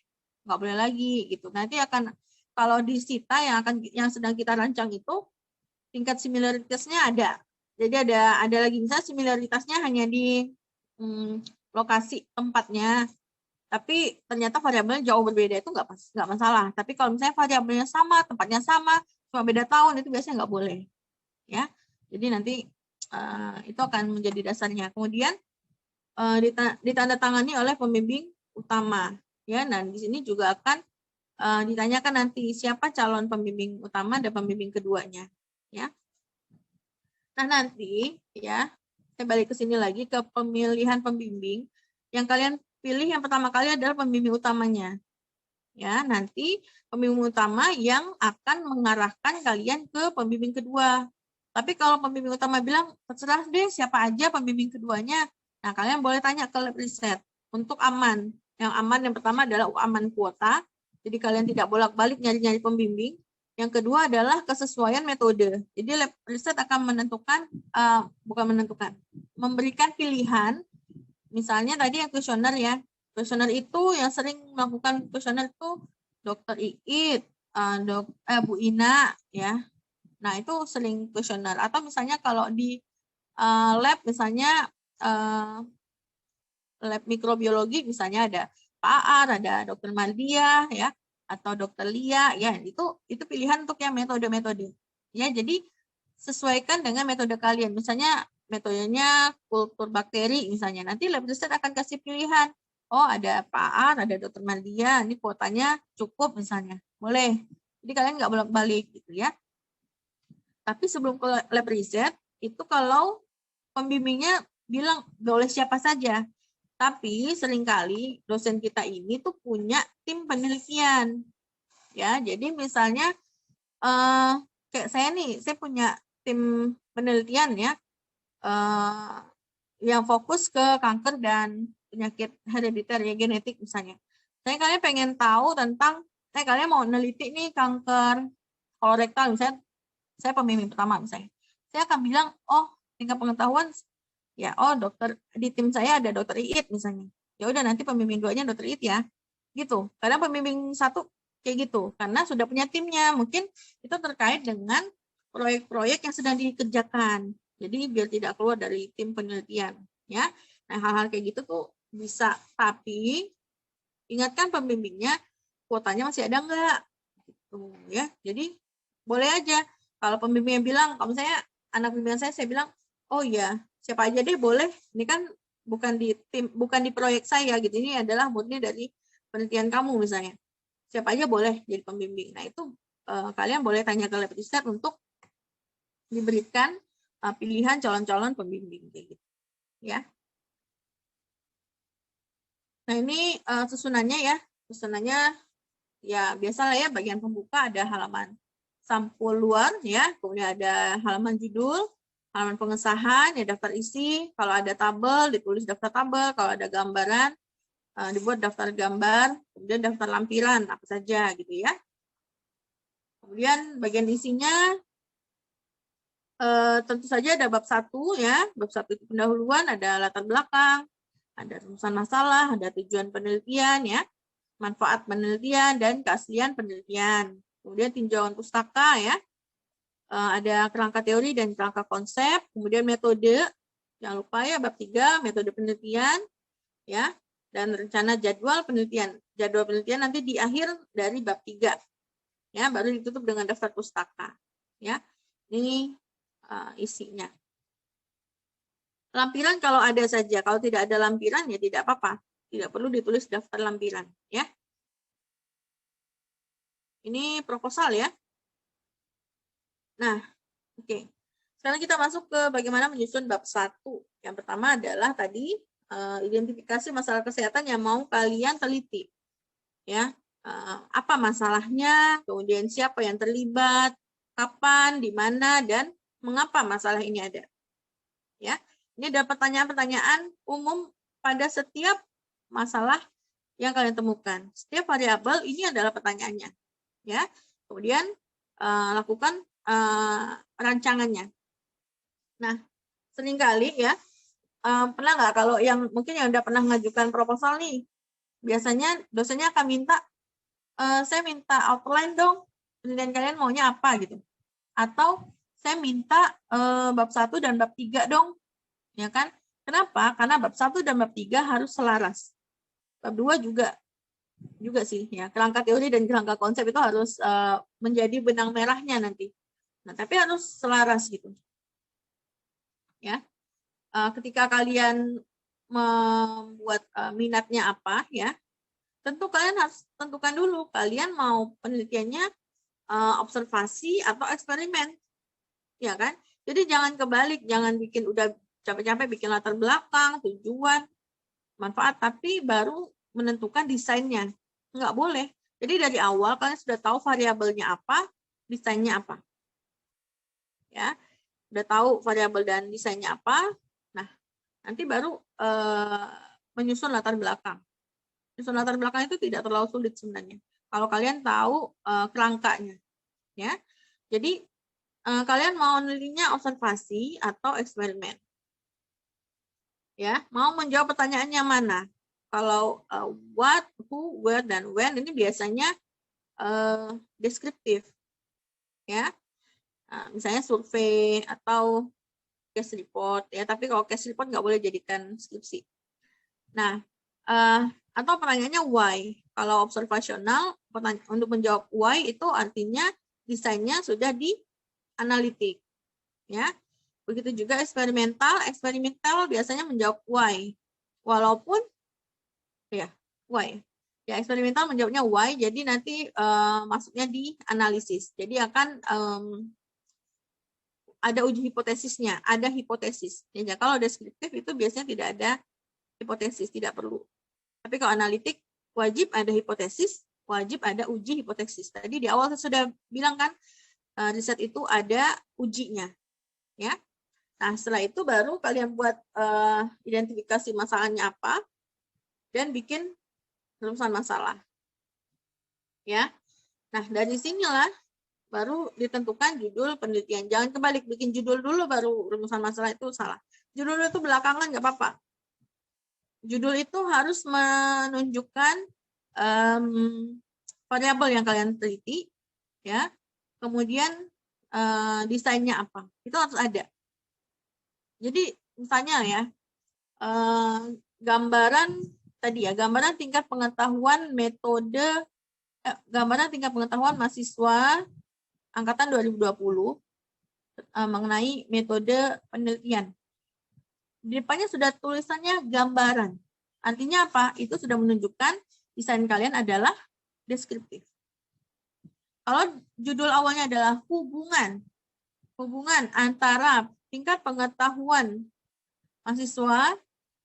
lagi gitu. Nanti akan kalau di SITA yang sedang kita rancang itu tingkat similaritasnya ada. Jadi ada lagi misalnya similaritasnya hanya di lokasi tempatnya, tapi ternyata variabelnya jauh berbeda, itu nggak masalah. Tapi kalau misalnya variabelnya sama, tempatnya sama, cuma beda tahun, itu biasanya nggak boleh. Ya, jadi nanti itu akan menjadi dasarnya. Kemudian ditandatangani oleh pembimbing utama. Ya, dan di sini juga akan ditanyakan nanti siapa calon pembimbing utama dan pembimbing keduanya. Ya. Nah nanti ya, saya balik ke sini lagi ke pemilihan pembimbing. Yang kalian pilih yang pertama kali adalah pembimbing utamanya. Ya, nanti pembimbing utama yang akan mengarahkan kalian ke pembimbing kedua. Tapi kalau pembimbing utama bilang terserah deh siapa aja pembimbing keduanya. Nah, kalian boleh tanya ke lab riset untuk aman. Yang aman yang pertama adalah aman kuota. Jadi kalian tidak bolak-balik nyari-nyari pembimbing. Yang kedua adalah kesesuaian metode. Jadi lab riset akan memberikan pilihan. Misalnya tadi yang kuesioner ya. Kuesioner itu yang sering melakukan kuesioner itu dokter Iit, Bu Ina ya. Nah, itu sering kuesioner. Atau misalnya kalau di lab misalnya lab mikrobiologi misalnya ada Pak Aar, ada Dokter Mardia ya, atau Dokter Lia ya, itu pilihan untuk yang metode-metode. Ya, jadi sesuaikan dengan metode kalian. Misalnya metodenya kultur bakteri misalnya. Nanti lab riset akan kasih pilihan. Oh, ada Pak Aar, ada Dokter Mardia, ini kuotanya cukup misalnya. Boleh. Jadi kalian nggak bolak-balik gitu ya. Tapi sebelum ke lab riset, itu kalau pembimbingnya bilang boleh siapa saja. Tapi seringkali dosen kita ini tuh punya tim penelitian. Ya, jadi misalnya kayak saya nih, saya punya tim penelitian ya. yang fokus ke kanker dan penyakit herediter ya, genetik misalnya. Saya kalian pengen tahu tentang, kalian mau neliti nih kanker kolorektal misalnya, saya pembimbing pertama misalnya. Saya akan bilang, oh tingkat pengetahuan ya, oh dokter di tim saya ada dokter Iit misalnya. Ya udah nanti pembimbing 2-nya dokter Iit ya. Gitu. Karena pembimbing 1 kayak gitu, karena sudah punya timnya. Mungkin itu terkait dengan proyek-proyek yang sedang dikerjakan. Jadi biar tidak keluar dari tim penelitian, ya. Nah, hal-hal kayak gitu tuh bisa, tapi ingatkan pembimbingnya kuotanya masih ada enggak? Gitu ya. Jadi boleh aja kalau pembimbingnya bilang, kalau misalnya anak bimbingan saya bilang, "Oh iya, siapa aja deh boleh. Ini kan bukan di tim, bukan di proyek saya gitu. Ini adalah murni dari penelitian kamu misalnya. Siapa aja boleh jadi pembimbing." Nah, itu kalian boleh tanya ke lab riset untuk diberikan pilihan calon-calon pembimbing kayak gitu, ya. Nah, ini susunannya ya. Susunannya ya biasalah ya, bagian pembuka ada halaman sampul luar ya, kemudian ada halaman judul, halaman pengesahan, ya daftar isi, kalau ada tabel ditulis daftar tabel, kalau ada gambaran dibuat daftar gambar, kemudian daftar lampiran apa saja gitu ya. Kemudian bagian isinya tentu saja ada bab 1 ya, bab 1 itu pendahuluan, ada latar belakang, ada rumusan masalah, ada tujuan penelitian ya, manfaat penelitian dan keaslian penelitian. Kemudian tinjauan pustaka ya, ada kerangka teori dan kerangka konsep, kemudian metode, jangan lupa ya bab 3 metode penelitian ya, dan rencana jadwal penelitian. Jadwal penelitian nanti di akhir dari bab 3 ya, baru ditutup dengan daftar pustaka ya. Ini isinya. Lampiran kalau ada saja, kalau tidak ada lampiran ya tidak apa-apa, tidak perlu ditulis daftar lampiran ya. Ini proposal ya. Nah, oke. Sekarang kita masuk ke bagaimana menyusun bab 1. Yang pertama adalah tadi identifikasi masalah kesehatan yang mau kalian teliti. Ya, apa masalahnya, kemudian siapa yang terlibat, kapan, di mana, dan mengapa masalah ini ada. Ya, ini ada pertanyaan-pertanyaan umum pada setiap masalah yang kalian temukan. Setiap variabel ini adalah pertanyaannya. Ya, kemudian lakukan rancangannya. Nah, seringkali ya, pernah nggak kalau yang mungkin yang udah pernah mengajukan proposal nih, biasanya dosennya akan minta, saya minta outline dong, penelitian kalian maunya apa gitu. Atau saya minta bab 1 dan bab 3 dong, ya kan? Kenapa? Karena bab 1 dan bab 3 harus selaras. Bab 2 juga sih, ya. Kerangka teori dan kerangka konsep itu harus menjadi benang merahnya nanti. Nah, tapi harus selaras gitu. Ya. Ketika kalian membuat minatnya apa ya, tentu kalian harus tentukan dulu kalian mau penelitiannya observasi atau eksperimen, ya kan? Jadi jangan kebalik, jangan bikin udah capek-capek bikin latar belakang, tujuan, manfaat, tapi baru menentukan desainnya. Nggak boleh. Jadi dari awal kalian sudah tahu variabelnya apa, desainnya apa. Ya, udah tahu variabel dan desainnya apa. Nah, nanti baru menyusun latar belakang. Menyusun latar belakang itu tidak terlalu sulit sebenarnya. Kalau kalian tahu kerangkanya, ya. Jadi kalian mau menelitinya observasi atau eksperimen. Ya, mau menjawab pertanyaannya mana? Kalau what, who, where, dan when ini biasanya deskriptif, ya. Misalnya survei atau case report, ya. Tapi kalau case report nggak boleh jadikan skripsi. Nah, atau pertanyaannya why. Kalau observasional, untuk menjawab why itu artinya desainnya sudah di analitik, ya. Begitu juga eksperimental biasanya menjawab why. Walaupun ya why. Ya, eksperimental menjawabnya why, jadi nanti masuknya di analisis. Jadi akan ada uji hipotesisnya, ada hipotesis. Ya, kalau deskriptif itu biasanya tidak ada hipotesis, tidak perlu. Tapi kalau analitik wajib ada hipotesis, wajib ada uji hipotesis. Tadi di awal saya sudah bilang kan, riset itu ada ujinya, ya. Nah, setelah itu baru kalian buat identifikasi masalahnya apa dan bikin rumusan masalah. Ya. Nah, dari sinilah baru ditentukan judul penelitian. Jangan kebalik, bikin judul dulu baru rumusan masalah, itu salah. Judul itu belakangan nggak apa-apa. Judul itu harus menunjukkan variabel yang kalian teliti, ya. Kemudian desainnya apa, itu harus ada. Jadi misalnya ya, gambaran tadi ya, gambaran tingkat pengetahuan metode, gambaran tingkat pengetahuan mahasiswa angkatan 2020 mengenai metode penelitian. Di depannya sudah tulisannya gambaran. Artinya apa? Itu sudah menunjukkan desain kalian adalah deskriptif. Kalau judul awalnya adalah hubungan antara tingkat pengetahuan mahasiswa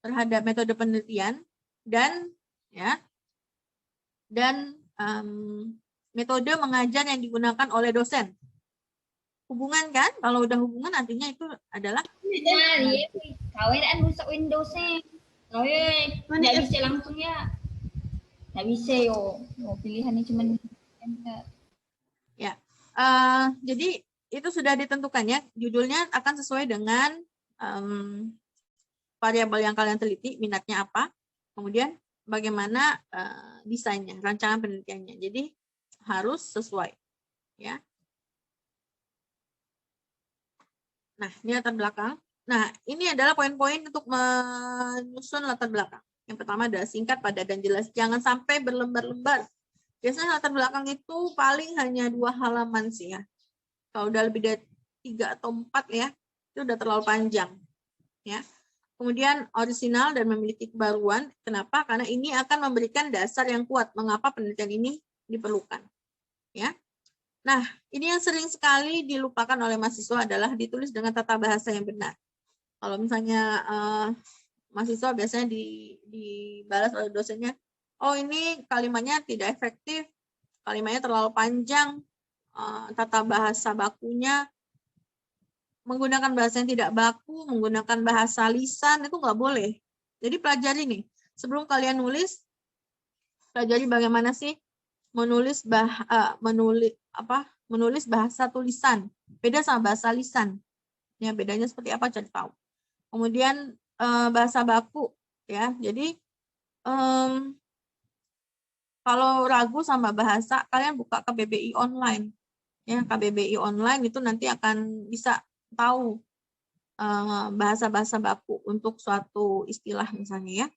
terhadap metode penelitian dan metode mengajar yang digunakan oleh dosen. Hubungan kan? Kalau udah hubungan artinya itu adalah kawin kan rusak Windowsnya. Kawin nggak bisa langsung ya. Nggak bisa yo. Pilihannya cuma ya. Jadi itu sudah ditentukan ya. Judulnya akan sesuai dengan variabel yang kalian teliti, minatnya apa, kemudian bagaimana desainnya, rancangan penelitiannya. Jadi harus sesuai, ya. Nah, ini latar belakang. Nah, ini adalah poin-poin untuk menyusun latar belakang. Yang pertama adalah singkat, padat, dan jelas. Jangan sampai berlembar-lembar. Biasanya latar belakang itu paling hanya 2 halaman sih ya. Kalau udah lebih dari 3 atau 4 ya, itu udah terlalu panjang. Ya. Kemudian orisinal dan memiliki kebaruan. Kenapa? Karena ini akan memberikan dasar yang kuat mengapa penelitian ini diperlukan. Ya. Nah, ini yang sering sekali dilupakan oleh mahasiswa adalah ditulis dengan tata bahasa yang benar. Kalau misalnya mahasiswa biasanya dibalas oleh dosennya, oh ini kalimatnya tidak efektif, kalimatnya terlalu panjang, tata bahasa bakunya menggunakan bahasa yang tidak baku, menggunakan bahasa lisan, itu nggak boleh. Jadi pelajari nih, sebelum kalian nulis, pelajari bagaimana sih menulis bahasa tulisan. Beda sama bahasa lisan. Ya, bedanya seperti apa cari tahu. Kemudian bahasa baku ya. Jadi kalau ragu sama bahasa, kalian buka KBBI online. Ya, KBBI online itu nanti akan bisa tahu bahasa-bahasa baku untuk suatu istilah misalnya ya.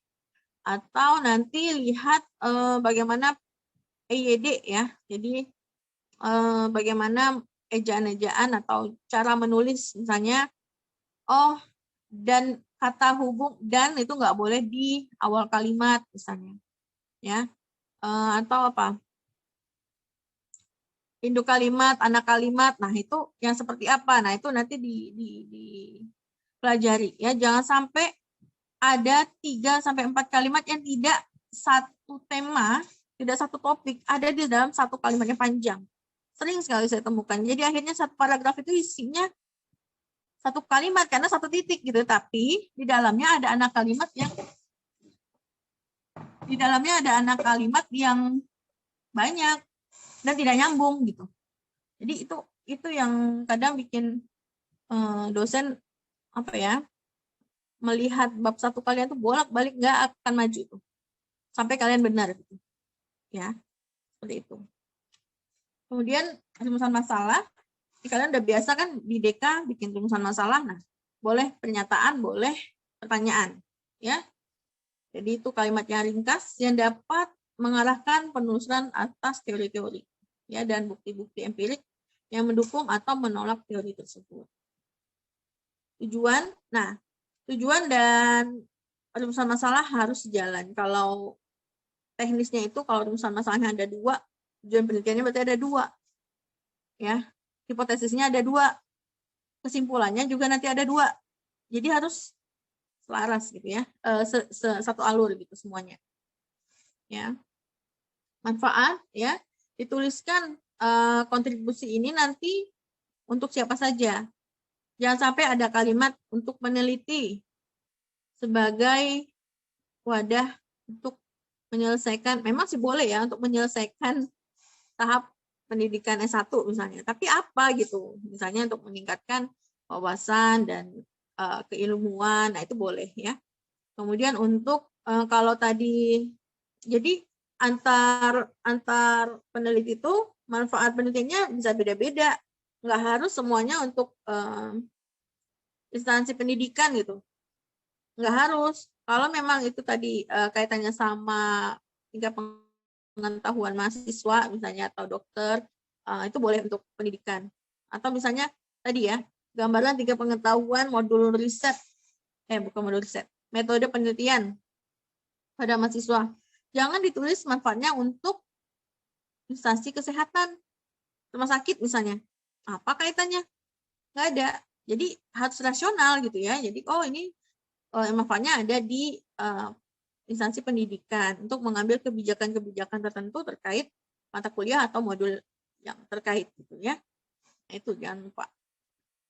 Atau nanti lihat bagaimana EYD ya. Jadi bagaimana ejaan-ejaan atau cara menulis misalnya dan kata hubung dan itu nggak boleh di awal kalimat misalnya ya. Atau apa? Induk kalimat, anak kalimat. Nah, itu yang seperti apa? Nah, itu nanti dipelajari ya. Jangan sampai ada 3 sampai 4 kalimat yang tidak satu tema, tidak satu topik, ada di dalam satu kalimat yang panjang. Sering sekali saya temukan. Jadi akhirnya satu paragraf itu isinya satu kalimat karena satu titik gitu, tapi di dalamnya ada anak kalimat yang banyak dan tidak nyambung gitu. Jadi itu yang kadang bikin dosen melihat bab satu kalian tuh bolak-balik nggak akan maju tuh sampai kalian benar gitu. Ya, seperti itu. Kemudian rumusan masalah, kalian udah biasa kan di DK bikin rumusan masalah. Nah, boleh pernyataan, boleh pertanyaan, ya. Jadi itu kalimatnya ringkas yang dapat mengarahkan penelusuran atas teori-teori, ya, dan bukti-bukti empirik yang mendukung atau menolak teori tersebut. Tujuan dan rumusan masalah harus sejalan. Kalau teknisnya itu, kalau rumusan masalahnya ada 2, tujuan penelitiannya berarti ada 2. Ya, hipotesisnya ada 2. Kesimpulannya juga nanti ada 2. Jadi harus selaras gitu ya. Satu alur gitu semuanya. Ya. Manfaat ya, dituliskan kontribusi ini nanti untuk siapa saja. Jangan sampai ada kalimat untuk meneliti sebagai wadah untuk menyelesaikan, memang sih boleh ya untuk menyelesaikan tahap pendidikan S1 misalnya. Tapi apa gitu? Misalnya untuk meningkatkan wawasan dan keilmuan, nah itu boleh ya. Kemudian untuk kalau tadi, jadi antar peneliti itu manfaat penelitiannya bisa beda-beda. Nggak harus semuanya untuk instansi pendidikan gitu. Nggak harus. Kalau memang itu tadi kaitannya sama tingkat pengetahuan mahasiswa misalnya atau dokter, itu boleh untuk pendidikan. Atau misalnya tadi ya, gambaran tingkat pengetahuan modul riset, bukan modul riset, metode penelitian pada mahasiswa. Jangan ditulis manfaatnya untuk instansi kesehatan, rumah sakit misalnya. Apa kaitannya? Nggak ada. Jadi harus rasional gitu ya. Jadi ini manfaatnya ada di instansi pendidikan untuk mengambil kebijakan-kebijakan tertentu terkait mata kuliah atau modul yang terkait gitu ya. Nah, itu jangan lupa.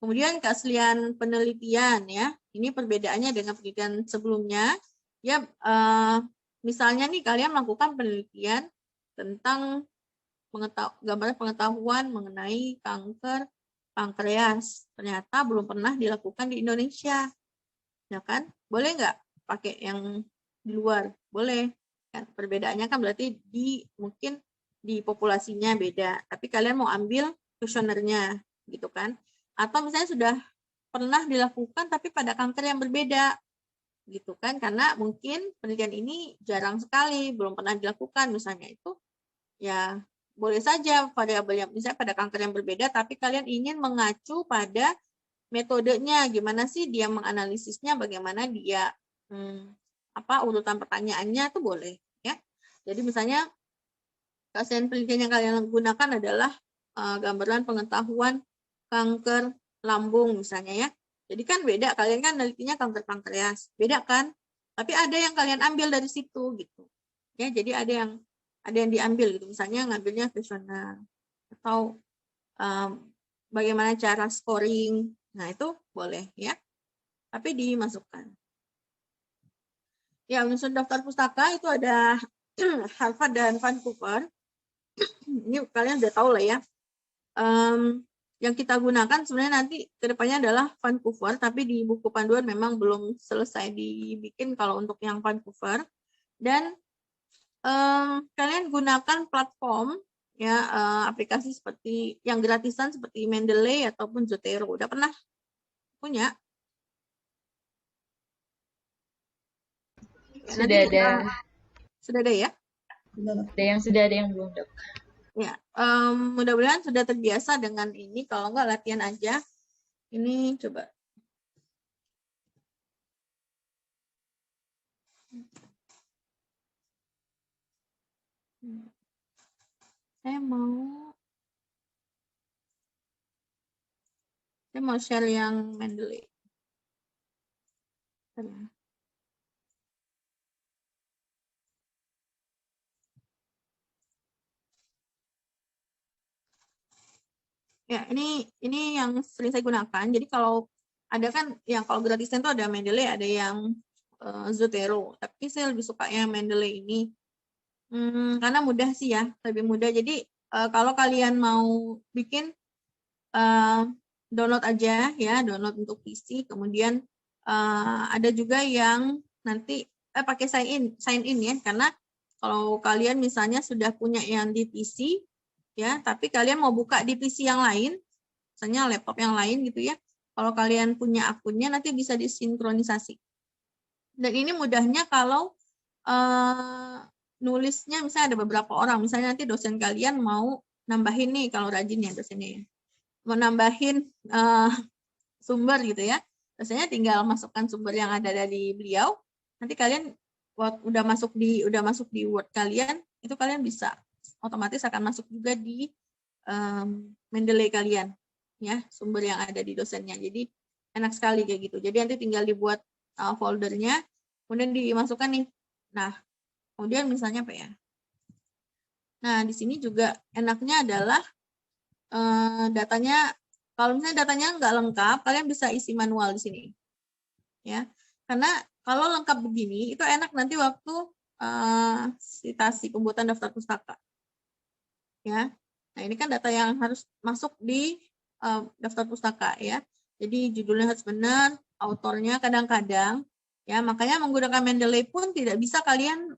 Kemudian keaslian penelitian ya. Ini perbedaannya dengan penelitian sebelumnya. Ya, misalnya nih kalian melakukan penelitian tentang gambaran pengetahuan mengenai kanker pankreas. Ternyata belum pernah dilakukan di Indonesia. Ya kan? Boleh nggak pakai yang di luar? Boleh. Kan perbedaannya kan berarti mungkin di populasinya beda. Tapi kalian mau ambil kuesionernya gitu kan? Atau misalnya sudah pernah dilakukan tapi pada kanker yang berbeda gitu kan, karena mungkin penelitian ini jarang sekali, belum pernah dilakukan misalnya, itu ya boleh saja variabel yang misalnya pada kanker yang berbeda tapi kalian ingin mengacu pada metodenya, gimana sih dia menganalisisnya, bagaimana dia urutan pertanyaannya, itu boleh ya. Jadi misalnya keaslian penelitian yang kalian gunakan adalah gambaran pengetahuan kanker lambung misalnya ya. Jadi kan beda, kalian kan penelitiannya kanker pankreas, beda kan? Tapi ada yang kalian ambil dari situ gitu. Ya, jadi ada yang diambil gitu. Misalnya ngambilnya kuesioner atau bagaimana cara scoring. Nah, itu boleh ya. Tapi dimasukkan. Ya, unsur daftar pustaka itu ada Harvard dan Vancouver. Ini kalian udah tahu lah ya. Yang kita gunakan sebenarnya nanti kedepannya adalah Vancouver, tapi di buku panduan memang belum selesai dibikin kalau untuk yang Vancouver. Dan kalian gunakan platform ya, aplikasi seperti yang gratisan seperti Mendeley ataupun Zotero. Udah pernah punya? Ya, Sudah ada. Sudah ada ya? Ada yang sudah, ada yang belum, Dok. Ya, mudah-mudahan sudah terbiasa dengan ini. Kalau enggak latihan aja. Ini coba. Saya mau share yang Mendeley. Ya, ini yang sering saya gunakan. Jadi kalau ada kan yang kalau gratisan itu ada Mendeley, ada yang Zotero. Tapi saya lebih suka yang Mendeley ini. Karena mudah sih ya, lebih mudah. Jadi kalau kalian mau bikin, download aja ya, download untuk PC. Kemudian ada juga yang nanti pakai sign in ya, karena kalau kalian misalnya sudah punya yang di PC ya, tapi kalian mau buka di PC yang lain, misalnya laptop yang lain gitu ya, kalau kalian punya akunnya nanti bisa disinkronisasi. Dan ini mudahnya kalau nulisnya misalnya ada beberapa orang, misalnya nanti dosen kalian mau nambahin nih, kalau rajin ya dosennya ya, mau nambahin sumber gitu ya, dosennya tinggal masukkan sumber yang ada dari beliau, nanti kalian udah masuk di Word kalian, itu kalian bisa otomatis akan masuk juga di Mendeley kalian ya, sumber yang ada di dosennya. Jadi enak sekali kayak gitu. Jadi nanti tinggal dibuat foldernya, kemudian dimasukkan nih. Nah, kemudian misalnya apa ya? Nah, di sini juga enaknya adalah datanya Kalau misalnya datanya nggak lengkap, kalian bisa isi manual di sini. Ya, karena kalau lengkap begini, itu enak nanti waktu citasi pembuatan daftar pustaka. Ya, nah ini kan data yang harus masuk di daftar pustaka ya. Jadi judulnya harus benar, autornya kadang-kadang ya, makanya menggunakan Mendeley pun tidak bisa kalian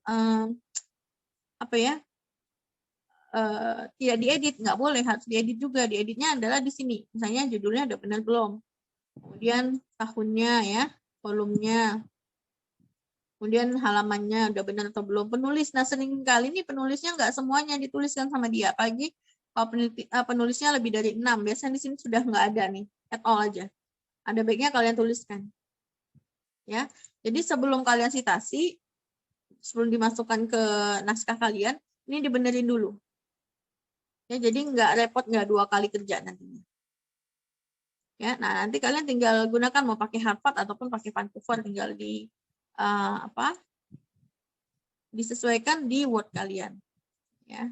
tidak diedit, nggak boleh, harus diedit juga. Dieditnya adalah di sini, misalnya judulnya udah benar belum, kemudian tahunnya ya, volumenya, kemudian halamannya udah benar atau belum, penulis. Nah sering kali ini penulisnya nggak semuanya dituliskan sama dia, apalagi kalau penulisnya lebih dari 6, biasanya di sini sudah nggak ada nih, at all aja. Ada baiknya kalian tuliskan. Ya, jadi sebelum kalian citasi, sebelum dimasukkan ke naskah kalian, ini dibenerin dulu. Ya, jadi nggak repot, nggak 2 kali kerja nantinya. Ya, nah nanti kalian tinggal gunakan mau pakai Harvard ataupun pakai Vancouver, tinggal di disesuaikan di Word kalian. Ya.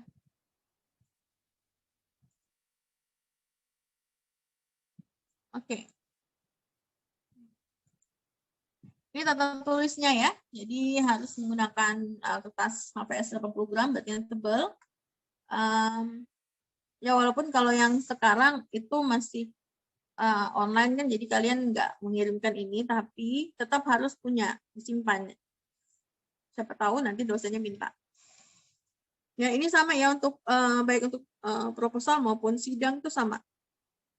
Oke. Ini tata tulisnya ya. Jadi harus menggunakan kertas HVS 80 gram, berarti yang tebal. Ya walaupun kalau yang sekarang itu masih online kan, jadi kalian nggak mengirimkan ini, tapi tetap harus punya, disimpan. Siapa tahu nanti dosennya minta. Ya ini sama ya untuk baik untuk proposal maupun sidang itu sama.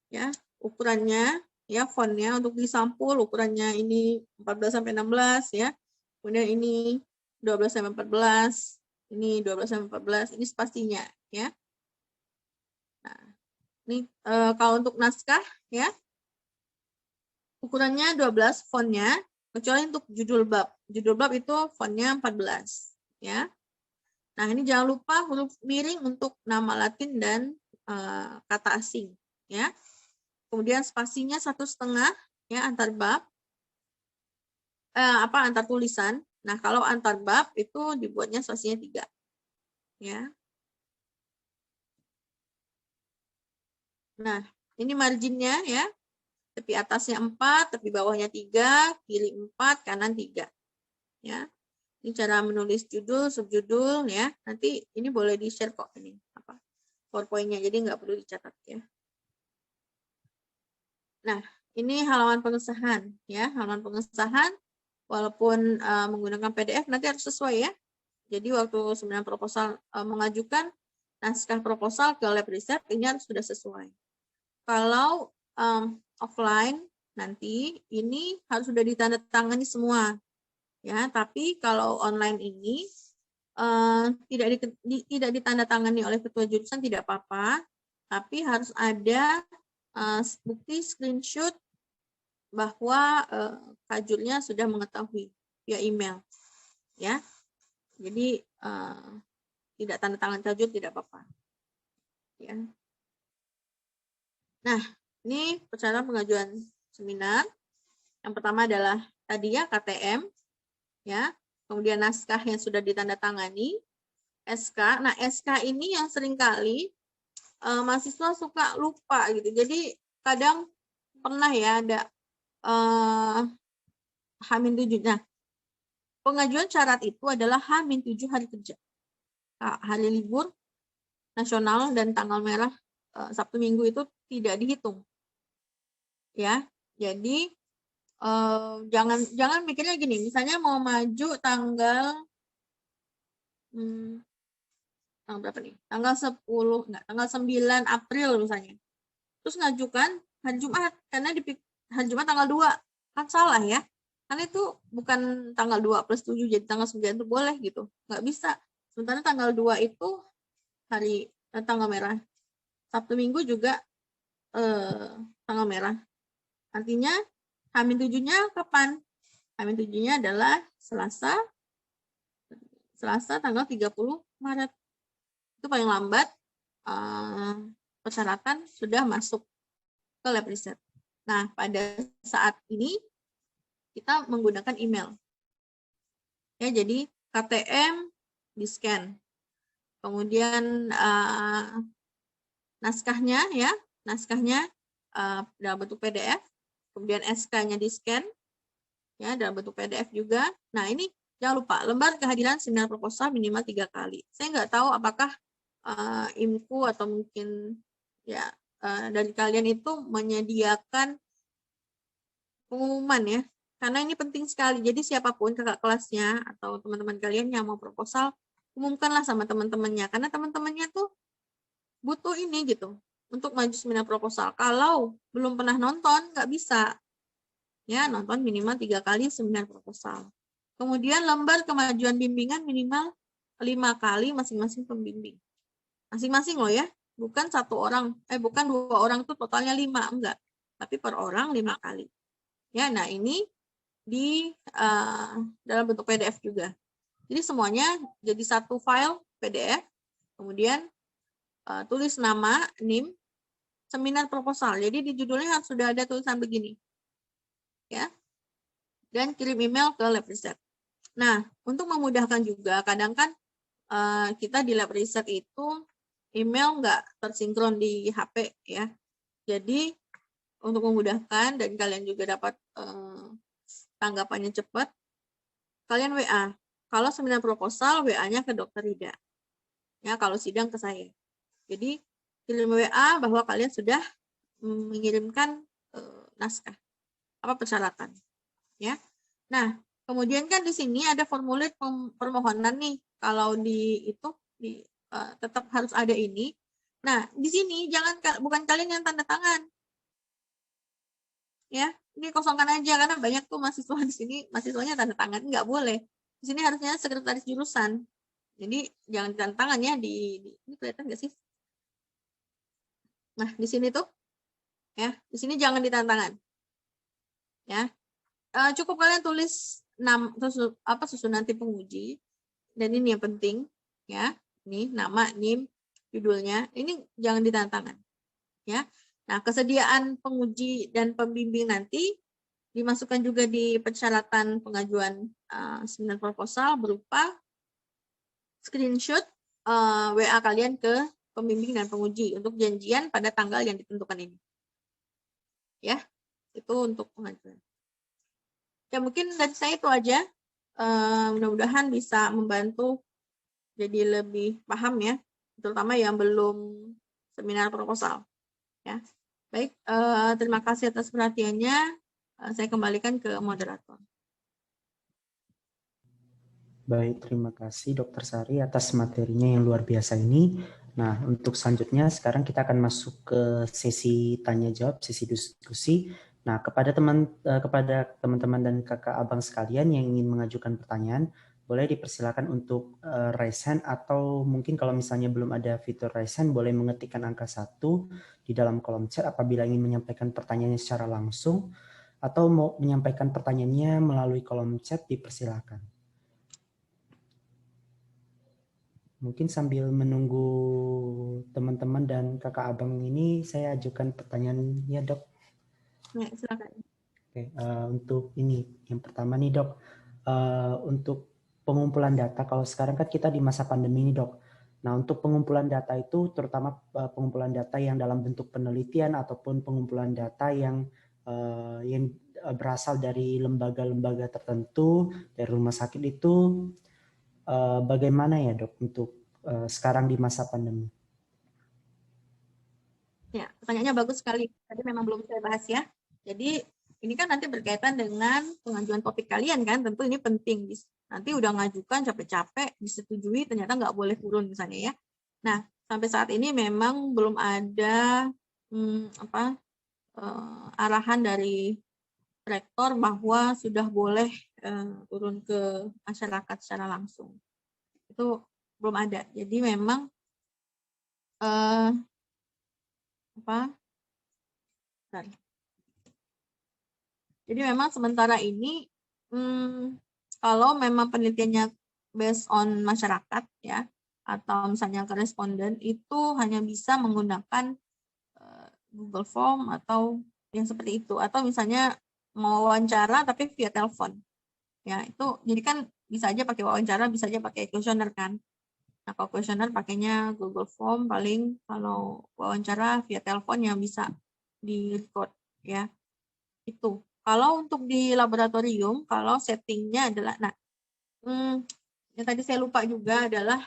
Ya ukurannya, ya fontnya untuk di sampul ukurannya ini 14 sampai 16 ya. Kemudian ini 12 sampai 14, ini 12 sampai 14, ini spasinya ya. Nah, ini kalau untuk naskah ya, ukurannya 12 fontnya, kecuali untuk judul bab. Judul bab itu fontnya 14 ya. Nah, ini jangan lupa huruf miring untuk nama Latin dan kata asing ya. Kemudian spasinya 1,5 ya antar bab. Antar tulisan. Nah, kalau antar bab itu dibuatnya spasinya 3 ya. Nah, ini marginnya ya. Tepi atasnya 4, tepi bawahnya 3, kiri 4, kanan 3. Ya. Ini cara menulis judul, subjudul ya. Nanti ini boleh di-share kok ini PowerPoint-nya, jadi nggak perlu dicatat ya. Nah, ini halaman pengesahan ya. Halaman pengesahan walaupun menggunakan PDF nanti harus sesuai ya. Jadi waktu sebenarnya proposal mengajukan naskah proposal ke lab riset ini harus sudah sesuai. Kalau offline nanti ini harus sudah ditandatangani semua. Ya, tapi kalau online ini tidak ditandatangani oleh ketua jurusan tidak apa-apa, tapi harus ada bukti screenshot bahwa kajurnya sudah mengetahui via email, ya. Jadi tidak tanda tangan kajur tidak apa-apa. Ya. Nah, ini persyaratan pengajuan seminar. Yang pertama adalah tadi ya KTM. Ya, kemudian naskah yang sudah ditandatangani, SK. Nah, SK ini yang seringkali mahasiswa suka lupa gitu. Jadi kadang pernah ya ada H-7. Nah, pengajuan syarat itu adalah H-7 hari kerja. Hari libur nasional dan tanggal merah Sabtu Minggu itu tidak dihitung. Ya, jadi jangan mikirnya gini, misalnya mau maju tanggal berapa nih? Tanggal 10, enggak, tanggal 9 April misalnya. Terus ngajukan hari Jumat karena di hari Jumat tanggal 2. Kan salah ya. Karena itu bukan tanggal 2 plus 7 jadi tanggal 9 itu boleh gitu. Enggak bisa. Sementara tanggal 2 itu hari tanggal merah. Sabtu Minggu juga tanggal merah. Artinya H-7-nya kapan? H-7-nya adalah Selasa tanggal 30 Maret. Itu paling lambat persyaratan sudah masuk ke lab riset. Nah, pada saat ini kita menggunakan email. Ya, jadi KTM di-scan. Kemudian naskahnya ya, dalam bentuk PDF, kemudian SK-nya di-scan ya dalam bentuk PDF juga. Nah, ini jangan lupa lembar kehadiran seminar proposal minimal 3 kali. Saya nggak tahu apakah IMKU atau mungkin ya dari kalian itu menyediakan pengumuman ya, karena ini penting sekali. Jadi siapapun kakak kelasnya atau teman-teman kalian yang mau proposal, umumkanlah sama teman-temannya, karena teman-temannya tuh butuh ini gitu untuk maju seminar proposal. Kalau belum pernah nonton nggak bisa ya, nonton minimal 3 kali seminar proposal. Kemudian lembar kemajuan bimbingan minimal 5 kali masing-masing pembimbing. Masing-masing loh ya, bukan 1 orang, bukan 2 orang tuh totalnya 5, enggak. Tapi per orang 5 kali. Ya, nah ini di dalam bentuk PDF juga. Jadi semuanya jadi satu file PDF, kemudian tulis nama, NIM, seminar proposal. Jadi di judulnya harus sudah ada tulisan begini. Ya. Dan kirim email ke lab riset. Nah, untuk memudahkan juga, kadang kan kita di lab riset itu email nggak tersinkron di HP ya. Jadi untuk memudahkan dan kalian juga dapat tanggapannya cepat, kalian WA. Kalau seminar proposal, WA-nya ke Dr. Rida. Ya, kalau sidang ke saya. Jadi kirim WA bahwa kalian sudah mengirimkan naskah, persyaratan. Ya. Nah, kemudian kan di sini ada formulir permohonan nih. Kalau tetap harus ada ini. Nah, di sini bukan kalian yang tanda tangan. Ya, ini kosongkan aja karena banyak tuh mahasiswa di sini, mahasiswanya tanda tangan, nggak boleh. Di sini harusnya sekretaris jurusan. Jadi jangan tanda tangan ya ini kelihatan nggak sih? Nah, di sini tuh ya, di sini jangan ditanda tangan. Ya. Cukup kalian tulis susunan tim penguji, dan ini yang penting ya, ini nama, NIM, judulnya, ini jangan ditanda tangan ya. Nah, kesediaan penguji dan pembimbing nanti dimasukkan juga di persyaratan pengajuan seminar proposal berupa screenshot WA kalian ke pembimbing dan penguji untuk janjian pada tanggal yang ditentukan ini. Ya, itu untuk pengajuan. Ya, mungkin dari saya itu aja. Mudah-mudahan bisa membantu jadi lebih paham ya, terutama yang belum seminar proposal. Ya, baik. Terima kasih atas perhatiannya. Saya kembalikan ke moderator. Baik, terima kasih Dr. Sari atas materinya yang luar biasa ini. Nah, untuk selanjutnya sekarang kita akan masuk ke sesi tanya jawab, sesi diskusi. Nah, kepada teman-teman dan kakak abang sekalian yang ingin mengajukan pertanyaan, boleh dipersilakan untuk raise hand, atau mungkin kalau misalnya belum ada fitur raise hand, boleh mengetikkan angka 1 di dalam kolom chat apabila ingin menyampaikan pertanyaannya secara langsung, atau mau menyampaikan pertanyaannya melalui kolom chat, dipersilakan. Mungkin sambil menunggu teman-teman dan kakak abang ini, saya ajukan pertanyaannya, Dok. Ya, silakan. Oke, untuk ini yang pertama nih, Dok, untuk pengumpulan data, kalau sekarang kan kita di masa pandemi nih, Dok. Nah, untuk pengumpulan data itu terutama pengumpulan data yang dalam bentuk penelitian ataupun pengumpulan data yang berasal dari lembaga-lembaga tertentu, dari rumah sakit itu, bagaimana ya, Dok, untuk sekarang di masa pandemi? Ya, pertanyaannya bagus sekali. Tadi memang belum saya bahas ya. Jadi ini kan nanti berkaitan dengan pengajuan topik kalian kan, tentu ini penting. Nanti udah ngajukan capek-capek, disetujui, ternyata nggak boleh turun misalnya ya. Nah, sampai saat ini memang belum ada arahan dari rektor bahwa sudah boleh turun ke masyarakat secara langsung. Itu belum ada. Jadi memang Jadi memang sementara ini kalau memang penelitiannya based on masyarakat ya, atau misalnya ke responden, itu hanya bisa menggunakan Google Form atau yang seperti itu, atau misalnya mau wawancara tapi via telepon. Ya, itu jadi kan bisa aja pakai wawancara, bisa aja pakai kuesioner kan. Nah, kalau kuesioner pakainya Google Form paling, kalau wawancara via telepon yang bisa di record ya. Itu. Kalau untuk di laboratorium, kalau settingnya adalah, nah, yang tadi saya lupa juga adalah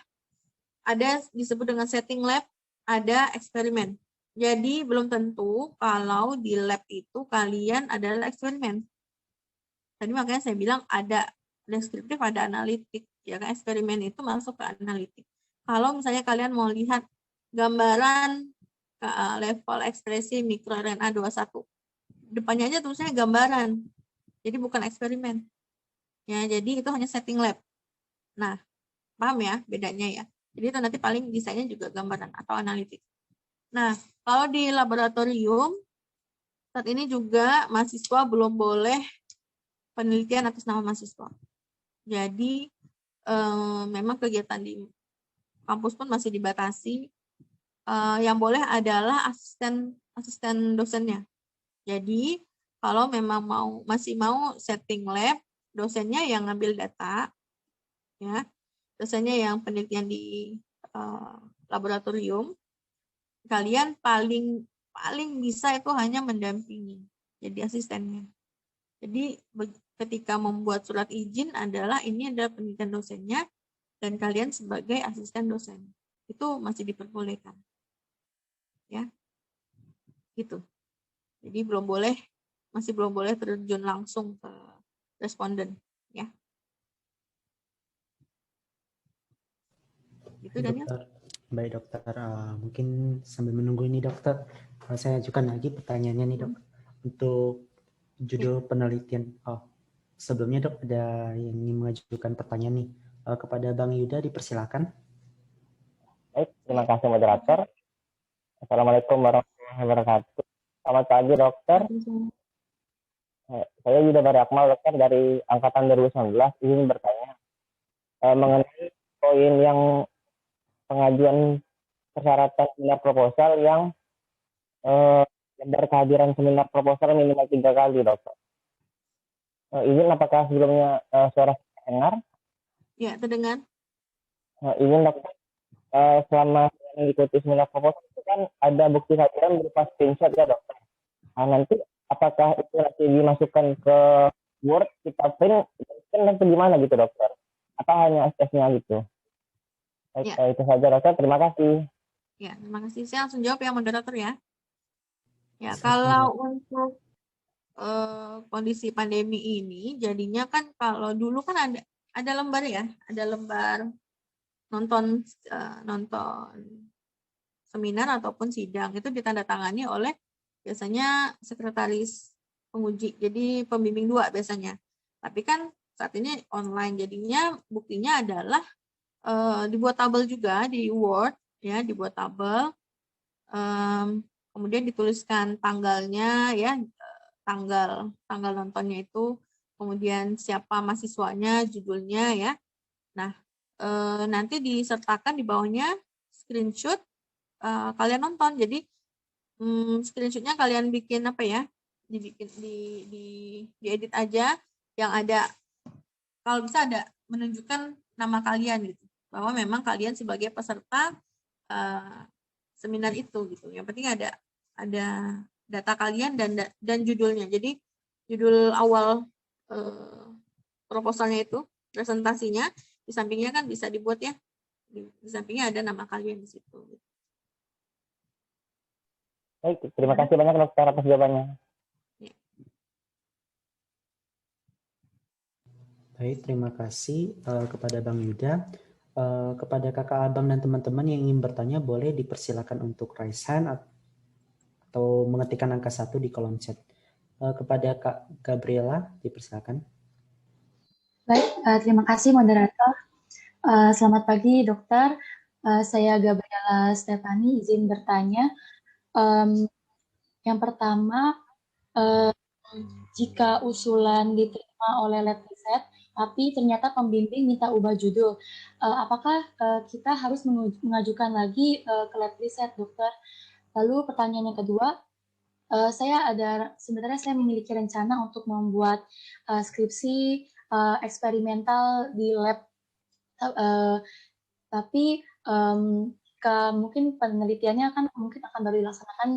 ada disebut dengan setting lab, ada eksperimen. Jadi belum tentu kalau di lab itu kalian adalah eksperimen. Tadi makanya saya bilang ada deskriptif, ada analitik. Ya kan, eksperimen itu masuk ke analitik. Kalau misalnya kalian mau lihat gambaran level ekspresi mikroRNA 21, depannya aja tulisannya gambaran. Jadi bukan eksperimen. Ya, jadi itu hanya setting lab. Nah, paham ya bedanya ya. Jadi itu nanti paling desainnya juga gambaran atau analitik. Nah, kalau di laboratorium saat ini juga mahasiswa belum boleh penelitian atas nama mahasiswa. Jadi memang kegiatan di kampus pun masih dibatasi. Yang boleh adalah asisten dosennya. Jadi kalau memang masih mau setting lab, dosennya yang ngambil data, ya, dosennya yang penelitian di laboratorium, kalian paling bisa itu hanya mendampingi, jadi asistennya. Jadi ketika membuat surat izin adalah ini adalah penelitian dosennya dan kalian sebagai asisten dosen, itu masih diperbolehkan, ya, gitu. Jadi masih belum boleh terjun langsung ke responden, ya. Itu Daniel. Dokter. Baik dokter, mungkin sambil menunggu ini dokter, saya ajukan lagi pertanyaannya nih dok. Untuk judul penelitian, sebelumnya dok ada yang ingin mengajukan pertanyaan nih kepada Bang Yuda, dipersilakan. Baik, terima kasih moderator. Assalamualaikum warahmatullahi wabarakatuh. Selamat pagi dokter. Saya Yuda Bari Akmal, dokter dari angkatan 2019, ingin bertanya mengenai poin yang pengajuan persyaratan seminar proposal yang kehadiran seminar proposal minimal 3 kali, dokter. Izin apakah sebelumnya suara saya terdengar? Ya, terdengar. Izin dokter, selama mengikuti seminar proposal itu kan ada bukti kehadiran berupa screenshot ya dokter. Nanti apakah itu nanti dimasukkan ke Word, kita print nanti gimana gitu dokter? Apa hanya SS-nya gitu? Baik, Ya. Itu saja dokter, terima kasih. Ya, terima kasih. Saya langsung jawab ya moderator ya. Ya, kalau untuk kondisi pandemi ini, jadinya kan kalau dulu kan ada lembar ya, ada lembar nonton seminar ataupun sidang, itu ditandatangani oleh biasanya sekretaris penguji, jadi pembimbing 2 biasanya. Tapi kan saat ini online, jadinya buktinya adalah dibuat tabel juga di Word, ya, dibuat tabel, kemudian dituliskan tanggalnya, ya, tanggal nontonnya itu, kemudian siapa mahasiswanya, judulnya, ya. Nah, nanti disertakan di bawahnya screenshot kalian nonton. Jadi screenshotnya kalian bikin apa ya? Dibikin diedit aja, yang ada, kalau bisa ada menunjukkan nama kalian gitu, bahwa memang kalian sebagai peserta seminar itu gitu. Yang penting ada data kalian dan judulnya. Jadi judul awal proposalnya itu, presentasinya, di sampingnya kan bisa dibuat ya, di sampingnya ada nama kalian di situ. Baik, terima kasih banyak dokter atas jawabannya. Baik, terima kasih kepada Bang Yuda. Kepada kakak abang dan teman-teman yang ingin bertanya, boleh dipersilakan untuk raise hand atau mengetikkan angka 1 di kolom chat. Kepada Kak Gabriela, dipersilakan. Baik, terima kasih moderator. Selamat pagi dokter. Saya Gabriela Stefani, izin bertanya. Yang pertama, jika usulan diterima oleh lab riset, tapi ternyata pembimbing minta ubah judul, apakah kita harus mengajukan lagi ke lab riset, dokter? Lalu pertanyaan yang kedua, sebenarnya saya memiliki rencana untuk membuat skripsi eksperimental di lab, tapi mungkin penelitiannya kan mungkin akan baru dilaksanakan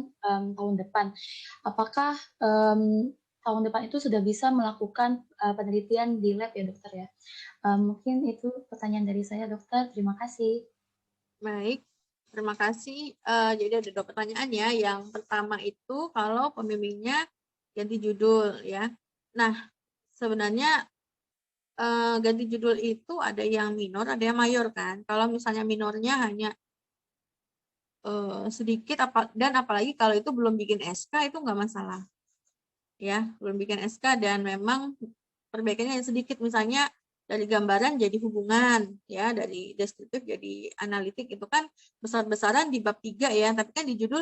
tahun depan. Apakah tahun depan itu sudah bisa melakukan penelitian di lab ya dokter ya? Mungkin itu pertanyaan dari saya dokter. Terima kasih. Baik, terima kasih. Jadi ada 2 pertanyaan ya. Yang pertama itu kalau pembimbingnya ganti judul ya. Nah, sebenarnya ganti judul itu ada yang minor, ada yang mayor kan. Kalau misalnya minornya hanya sedikit dan apalagi kalau itu belum bikin SK itu nggak masalah. Ya, belum bikin SK dan memang perbaikannya sedikit, misalnya dari gambaran jadi hubungan, ya, dari deskriptif jadi analitik, itu kan besar-besaran di bab 3 ya, tapi kan di judul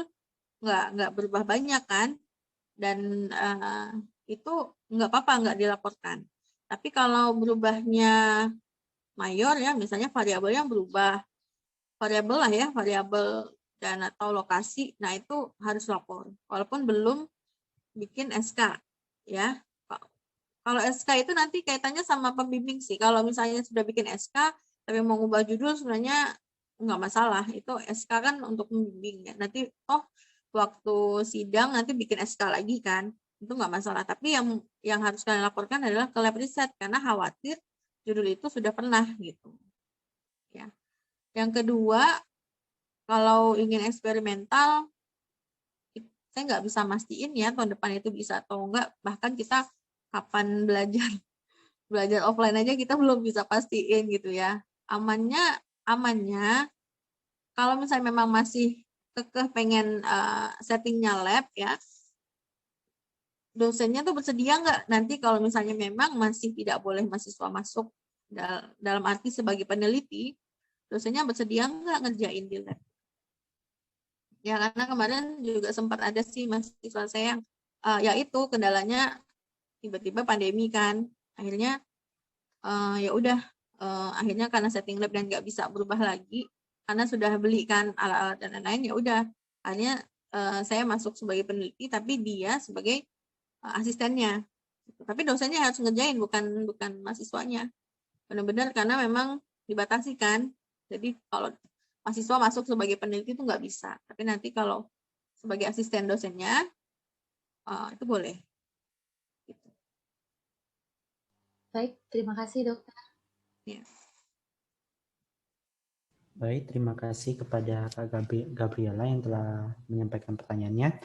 nggak berubah banyak kan, dan itu nggak apa-apa, nggak dilaporkan. Tapi kalau berubahnya mayor ya, misalnya variabel yang berubah, variabel lah ya, variabel dan atau lokasi, nah itu harus lapor, walaupun belum bikin SK ya. Kalau SK itu nanti kaitannya sama pembimbing sih. Kalau misalnya sudah bikin SK tapi mau ngubah judul sebenarnya nggak masalah. Itu SK kan untuk pembimbing ya. Nanti waktu sidang nanti bikin SK lagi kan. Itu nggak masalah. Tapi yang harus kalian laporkan adalah ke lab riset karena khawatir judul itu sudah pernah gitu. Ya. Yang kedua, kalau ingin eksperimental, saya nggak bisa mastiin ya tahun depan itu bisa atau enggak. Bahkan kita kapan belajar offline aja kita belum bisa pastiin gitu ya. Amannya kalau misalnya memang masih kekeh pengen settingnya lab ya, dosennya tuh bersedia nggak nanti kalau misalnya memang masih tidak boleh mahasiswa masuk dalam arti sebagai peneliti, dosennya bersedia nggak ngerjain di lab. Ya karena kemarin juga sempat ada sih mahasiswa saya yang yaitu kendalanya tiba-tiba pandemi kan, akhirnya ya udah akhirnya karena setting lab dan nggak bisa berubah lagi karena sudah beli kan alat-alat dan lain-lain, ya udah akhirnya saya masuk sebagai peneliti tapi dia sebagai asistennya, tapi dosennya harus ngerjain bukan mahasiswanya, benar-benar karena memang dibatasi kan. Jadi kalau mahasiswa masuk sebagai peneliti itu nggak bisa, tapi nanti kalau sebagai asisten dosennya itu boleh. Baik, terima kasih dokter. Ya. Baik, terima kasih kepada Kak Gabriela yang telah menyampaikan pertanyaannya.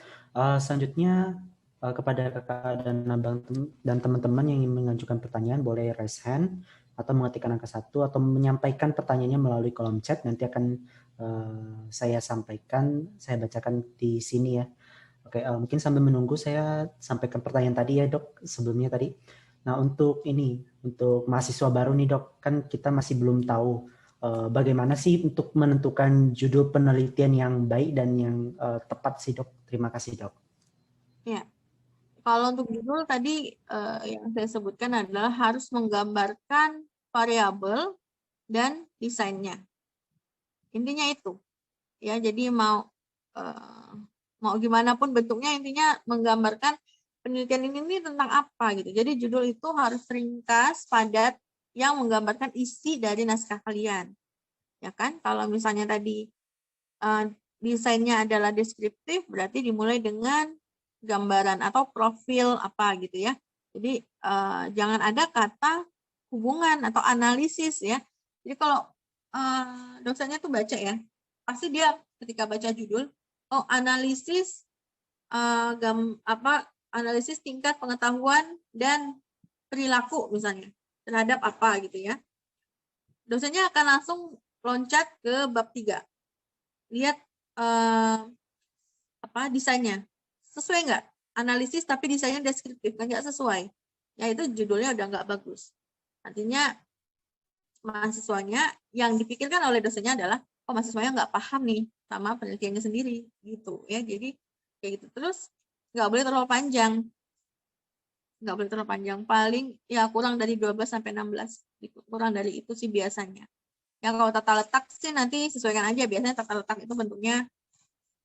Selanjutnya kepada kakak dan abang dan teman-teman yang ingin mengajukan pertanyaan boleh raise hand atau mengetikkan angka 1 atau menyampaikan pertanyaannya melalui kolom chat. Nanti akan saya sampaikan, saya bacakan di sini ya. Oke, mungkin sambil menunggu saya sampaikan pertanyaan tadi ya dok, sebelumnya tadi. Nah untuk mahasiswa baru nih dok, kan kita masih belum tahu bagaimana sih untuk menentukan judul penelitian yang baik dan yang tepat sih dok. Terima kasih dok. Ya, kalau untuk judul tadi yang saya sebutkan adalah harus menggambarkan variabel dan desainnya. Intinya itu, ya. Jadi mau gimana pun bentuknya, intinya menggambarkan penelitian ini tentang apa gitu. Jadi judul itu harus ringkas, padat, yang menggambarkan isi dari naskah kalian, ya kan? Kalau misalnya tadi desainnya adalah deskriptif, berarti dimulai dengan gambaran atau profil apa gitu ya. Jadi jangan ada kata hubungan atau analisis ya. Jadi kalau dosennya tuh baca ya, pasti dia ketika baca judul, analisis analisis tingkat pengetahuan dan perilaku misalnya terhadap apa gitu ya. Dosennya akan langsung loncat ke bab 3. Lihat desainnya. Sesuai nggak? Analisis tapi desainnya deskriptif, nggak sesuai. Ya itu judulnya udah nggak bagus. Artinya mahasiswanya yang dipikirkan oleh dosennya adalah mahasiswanya nggak paham nih sama penelitiannya sendiri gitu ya. Jadi kayak gitu. Terus nggak boleh terlalu panjang. Nggak boleh terlalu panjang. Paling ya kurang dari 12 sampai 16. Kurang dari itu sih biasanya. Yang kalau tata letak sih nanti sesuaikan aja. Biasanya tata letak itu bentuknya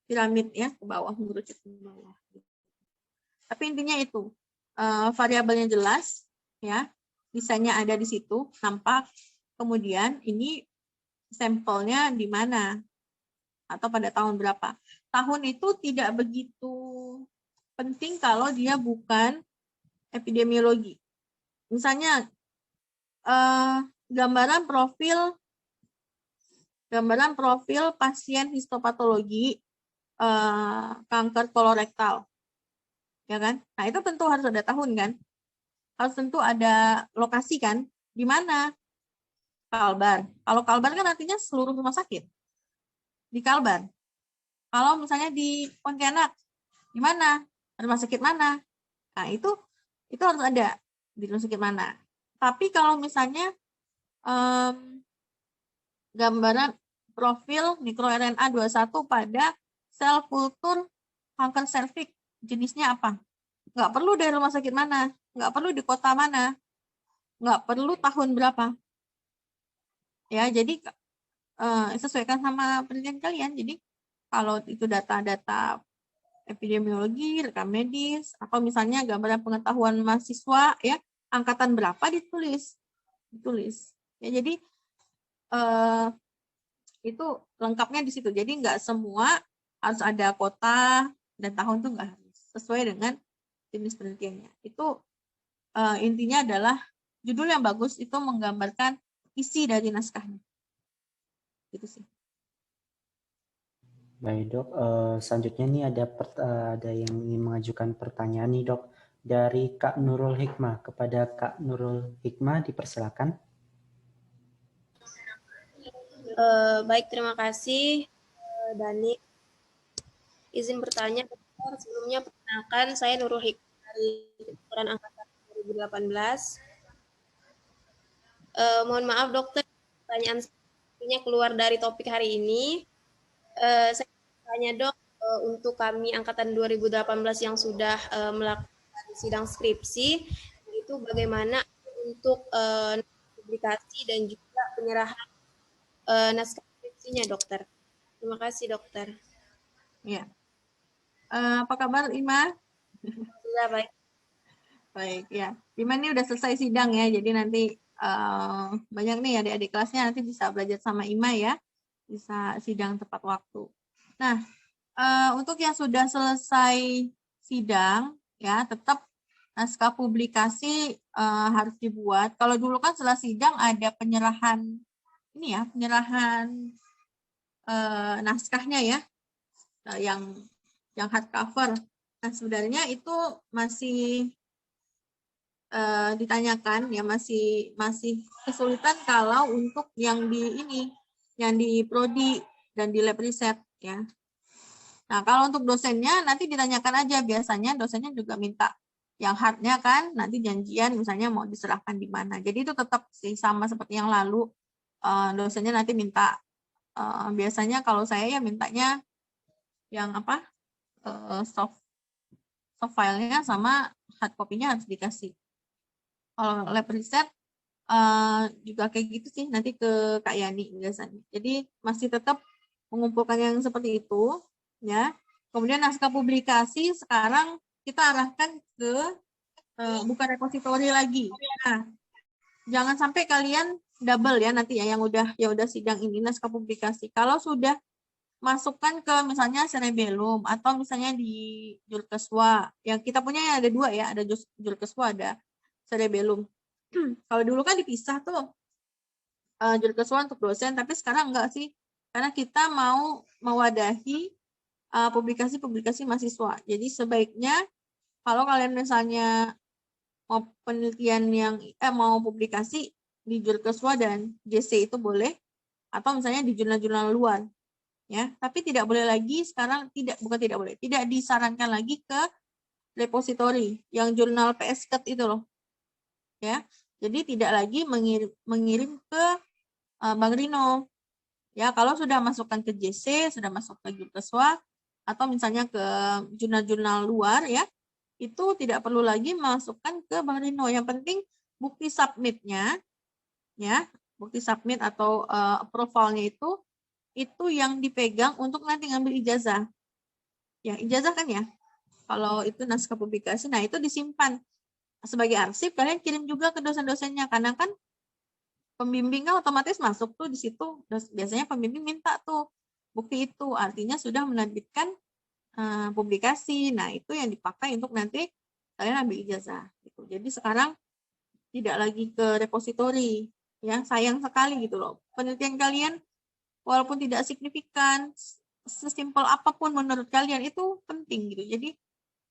piramid ya, ke bawah, mengerucut ke bawah. Tapi intinya itu, variabelnya jelas ya, desainnya ada di situ, nampak. Kemudian ini sampelnya di mana? atau pada tahun berapa. Tahun itu tidak begitu penting kalau dia bukan epidemiologi. Misalnya gambaran profil pasien histopatologi kanker kolorektal, ya kan? Nah itu tentu harus ada tahun kan, harus tentu ada lokasi kan, di mana? Kalbar. Kalau Kalbar kan artinya seluruh rumah sakit di Kalbar. Kalau misalnya di Pontianak, di mana? Rumah sakit mana? Nah itu harus ada di rumah sakit mana. Tapi kalau misalnya gambaran profil mikroRNA 21 pada sel kultur kanker serviks, jenisnya apa? Nggak perlu dari rumah sakit mana, nggak perlu di kota mana, nggak perlu tahun berapa. Ya, jadi sesuaikan sama penelitian kalian. Jadi kalau itu data-data epidemiologi, rekam medis, atau misalnya gambaran pengetahuan mahasiswa, ya angkatan berapa ditulis. Ya, jadi itu lengkapnya di situ. Jadi nggak semua harus ada kota dan tahun tuh nggak harus, sesuai dengan jenis penelitiannya. Itu intinya adalah judul yang bagus itu menggambarkan isi dari naskahnya. Gitu sih. Baik dok, selanjutnya nih ada yang ingin mengajukan pertanyaan nih dok dari Kak Nurul Hikmah. Kepada Kak Nurul Hikmah dipersilakan. Baik, terima kasih Dani. Izin bertanya, dokter. Sebelumnya perkenalkan saya Nurul Hikmah dari Kedokteran Angkatan 2018. Mohon maaf dokter, pertanyaan saya keluar dari topik hari ini. Saya tanya dok, untuk kami Angkatan 2018 yang sudah melakukan sidang skripsi, itu bagaimana untuk publikasi dan juga penyerahan naskah skripsinya dokter. Terima kasih dokter. Ya. Apa kabar Ima? Sudah baik. Baik ya. Ima ini udah selesai sidang ya, jadi nanti banyak nih adik-adik kelasnya nanti bisa belajar sama Ima ya, bisa sidang tepat waktu. Nah, untuk yang sudah selesai sidang ya, tetap naskah publikasi harus dibuat. Kalau dulu kan setelah sidang ada penyerahan ini ya, penyerahan naskahnya ya, yang hardcover. Nah, sebenarnya itu masih ditanyakan ya, masih kesulitan kalau untuk yang di prodi dan di lab riset ya. Nah, kalau untuk dosennya nanti ditanyakan aja, biasanya dosennya juga minta yang hardnya kan, nanti janjian misalnya mau diserahkan di mana. Jadi itu tetap sih sama seperti yang lalu, dosennya nanti minta, biasanya kalau saya ya mintanya yang apa, soft filenya sama hard copy-nya harus dikasih. Kalau lab riset juga kayak gitu sih, nanti ke Kak Yani biasanya. Jadi masih tetap mengumpulkan yang seperti itu ya. Kemudian naskah publikasi sekarang kita arahkan ke buka repositori lagi. Nah, jangan sampai kalian double ya nanti ya, yang udah sidang ini naskah publikasi. Kalau sudah masukkan ke misalnya Cerebellum atau misalnya di Julkeswa, yang kita punya ada dua ya, ada Julkeswa, ada Cerebellum. Kalau dulu kan dipisah tuh Julkeswa untuk dosen, tapi sekarang enggak sih, karena kita mau mewadahi publikasi-publikasi mahasiswa. Jadi sebaiknya kalau kalian misalnya mau penelitian yang mau publikasi di Julkeswa dan JC itu boleh, atau misalnya di jurnal-jurnal luar ya, tapi tidak boleh lagi sekarang, tidak disarankan lagi ke repository yang jurnal PSKET itu loh ya. Jadi tidak lagi mengirim ke Bang Rino ya. Kalau sudah masukkan ke JC, sudah masuk ke Julkeswa atau misalnya ke jurnal-jurnal luar ya, itu tidak perlu lagi masukkan ke Bang Rino. Yang penting bukti submitnya ya, bukti submit atau approvalnya itu yang dipegang untuk nanti ngambil ijazah. Ya, ijazah kan ya. Kalau itu naskah publikasi, nah itu disimpan sebagai arsip, kalian kirim juga ke dosen-dosennya, karena kan pembimbing kan otomatis masuk tuh di situ. Biasanya pembimbing minta tuh bukti itu, artinya sudah menerbitkan publikasi. Nah, itu yang dipakai untuk nanti kalian ambil ijazah. Gitu. Jadi sekarang tidak lagi ke repositori, ya sayang sekali gitu loh. Penelitian kalian walaupun tidak signifikan, sesimpel apapun menurut kalian itu penting gitu. Jadi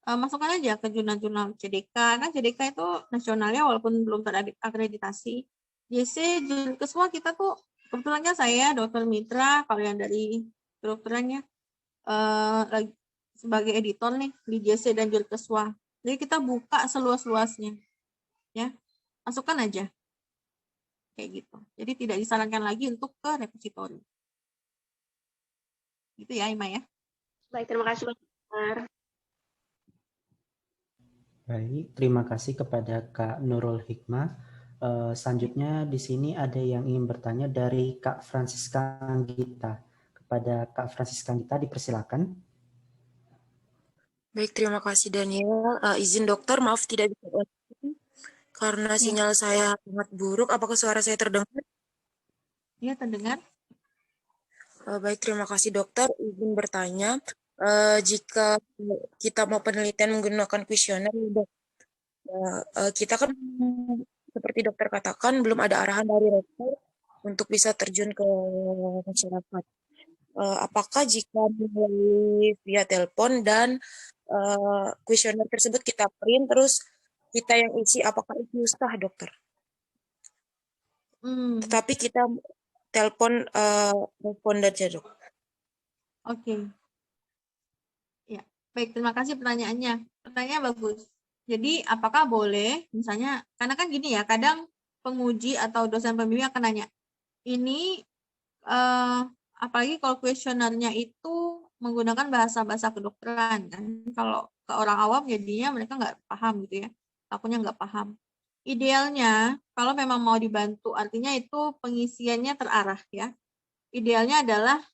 masukkan aja ke jurnal-jurnal CDK. Kan CDK itu nasionalnya walaupun belum terakreditasi. JC, Jurkeswa kita tuh kebetulannya saya, Dr. Mitra, kalau yang dari kedokterannya lagi sebagai editor nih di JC dan Jurkeswa. Jadi kita buka seluas-luasnya, ya masukkan aja kayak gitu. Jadi tidak disarankan lagi untuk ke repositori. Gitu ya, Ima ya. Baik, terima kasih dokter. Baik, terima kasih kepada Kak Nurul Hikmah. Selanjutnya di sini ada yang ingin bertanya dari Kak Francisca Anggita. Kepada Kak Francisca Anggita dipersilakan. Baik, terima kasih Daniel. Izin dokter, maaf tidak bisa karena sinyal saya sangat buruk. Apakah suara saya terdengar? Iya, terdengar. Baik, terima kasih dokter. Izin bertanya, jika kita mau penelitian menggunakan kuesioner, kita kan seperti dokter katakan belum ada arahan dari rektor untuk bisa terjun ke masyarakat. Apakah jika melalui via telepon dan kuesioner tersebut kita print terus kita yang isi, apakah itu sah dokter? Tetapi kita telepon respondennya dok. Oke. Ya, baik, terima kasih pertanyaannya. Pertanyaannya bagus. Jadi apakah boleh misalnya, karena kan gini ya, kadang penguji atau dosen pembimbing akan nanya, ini apalagi kalau kuesionernya itu menggunakan bahasa-bahasa kedokteran kan, kalau ke orang awam jadinya mereka nggak paham gitu ya, takutnya nggak paham. Idealnya kalau memang mau dibantu, artinya itu pengisiannya terarah ya. Idealnya adalah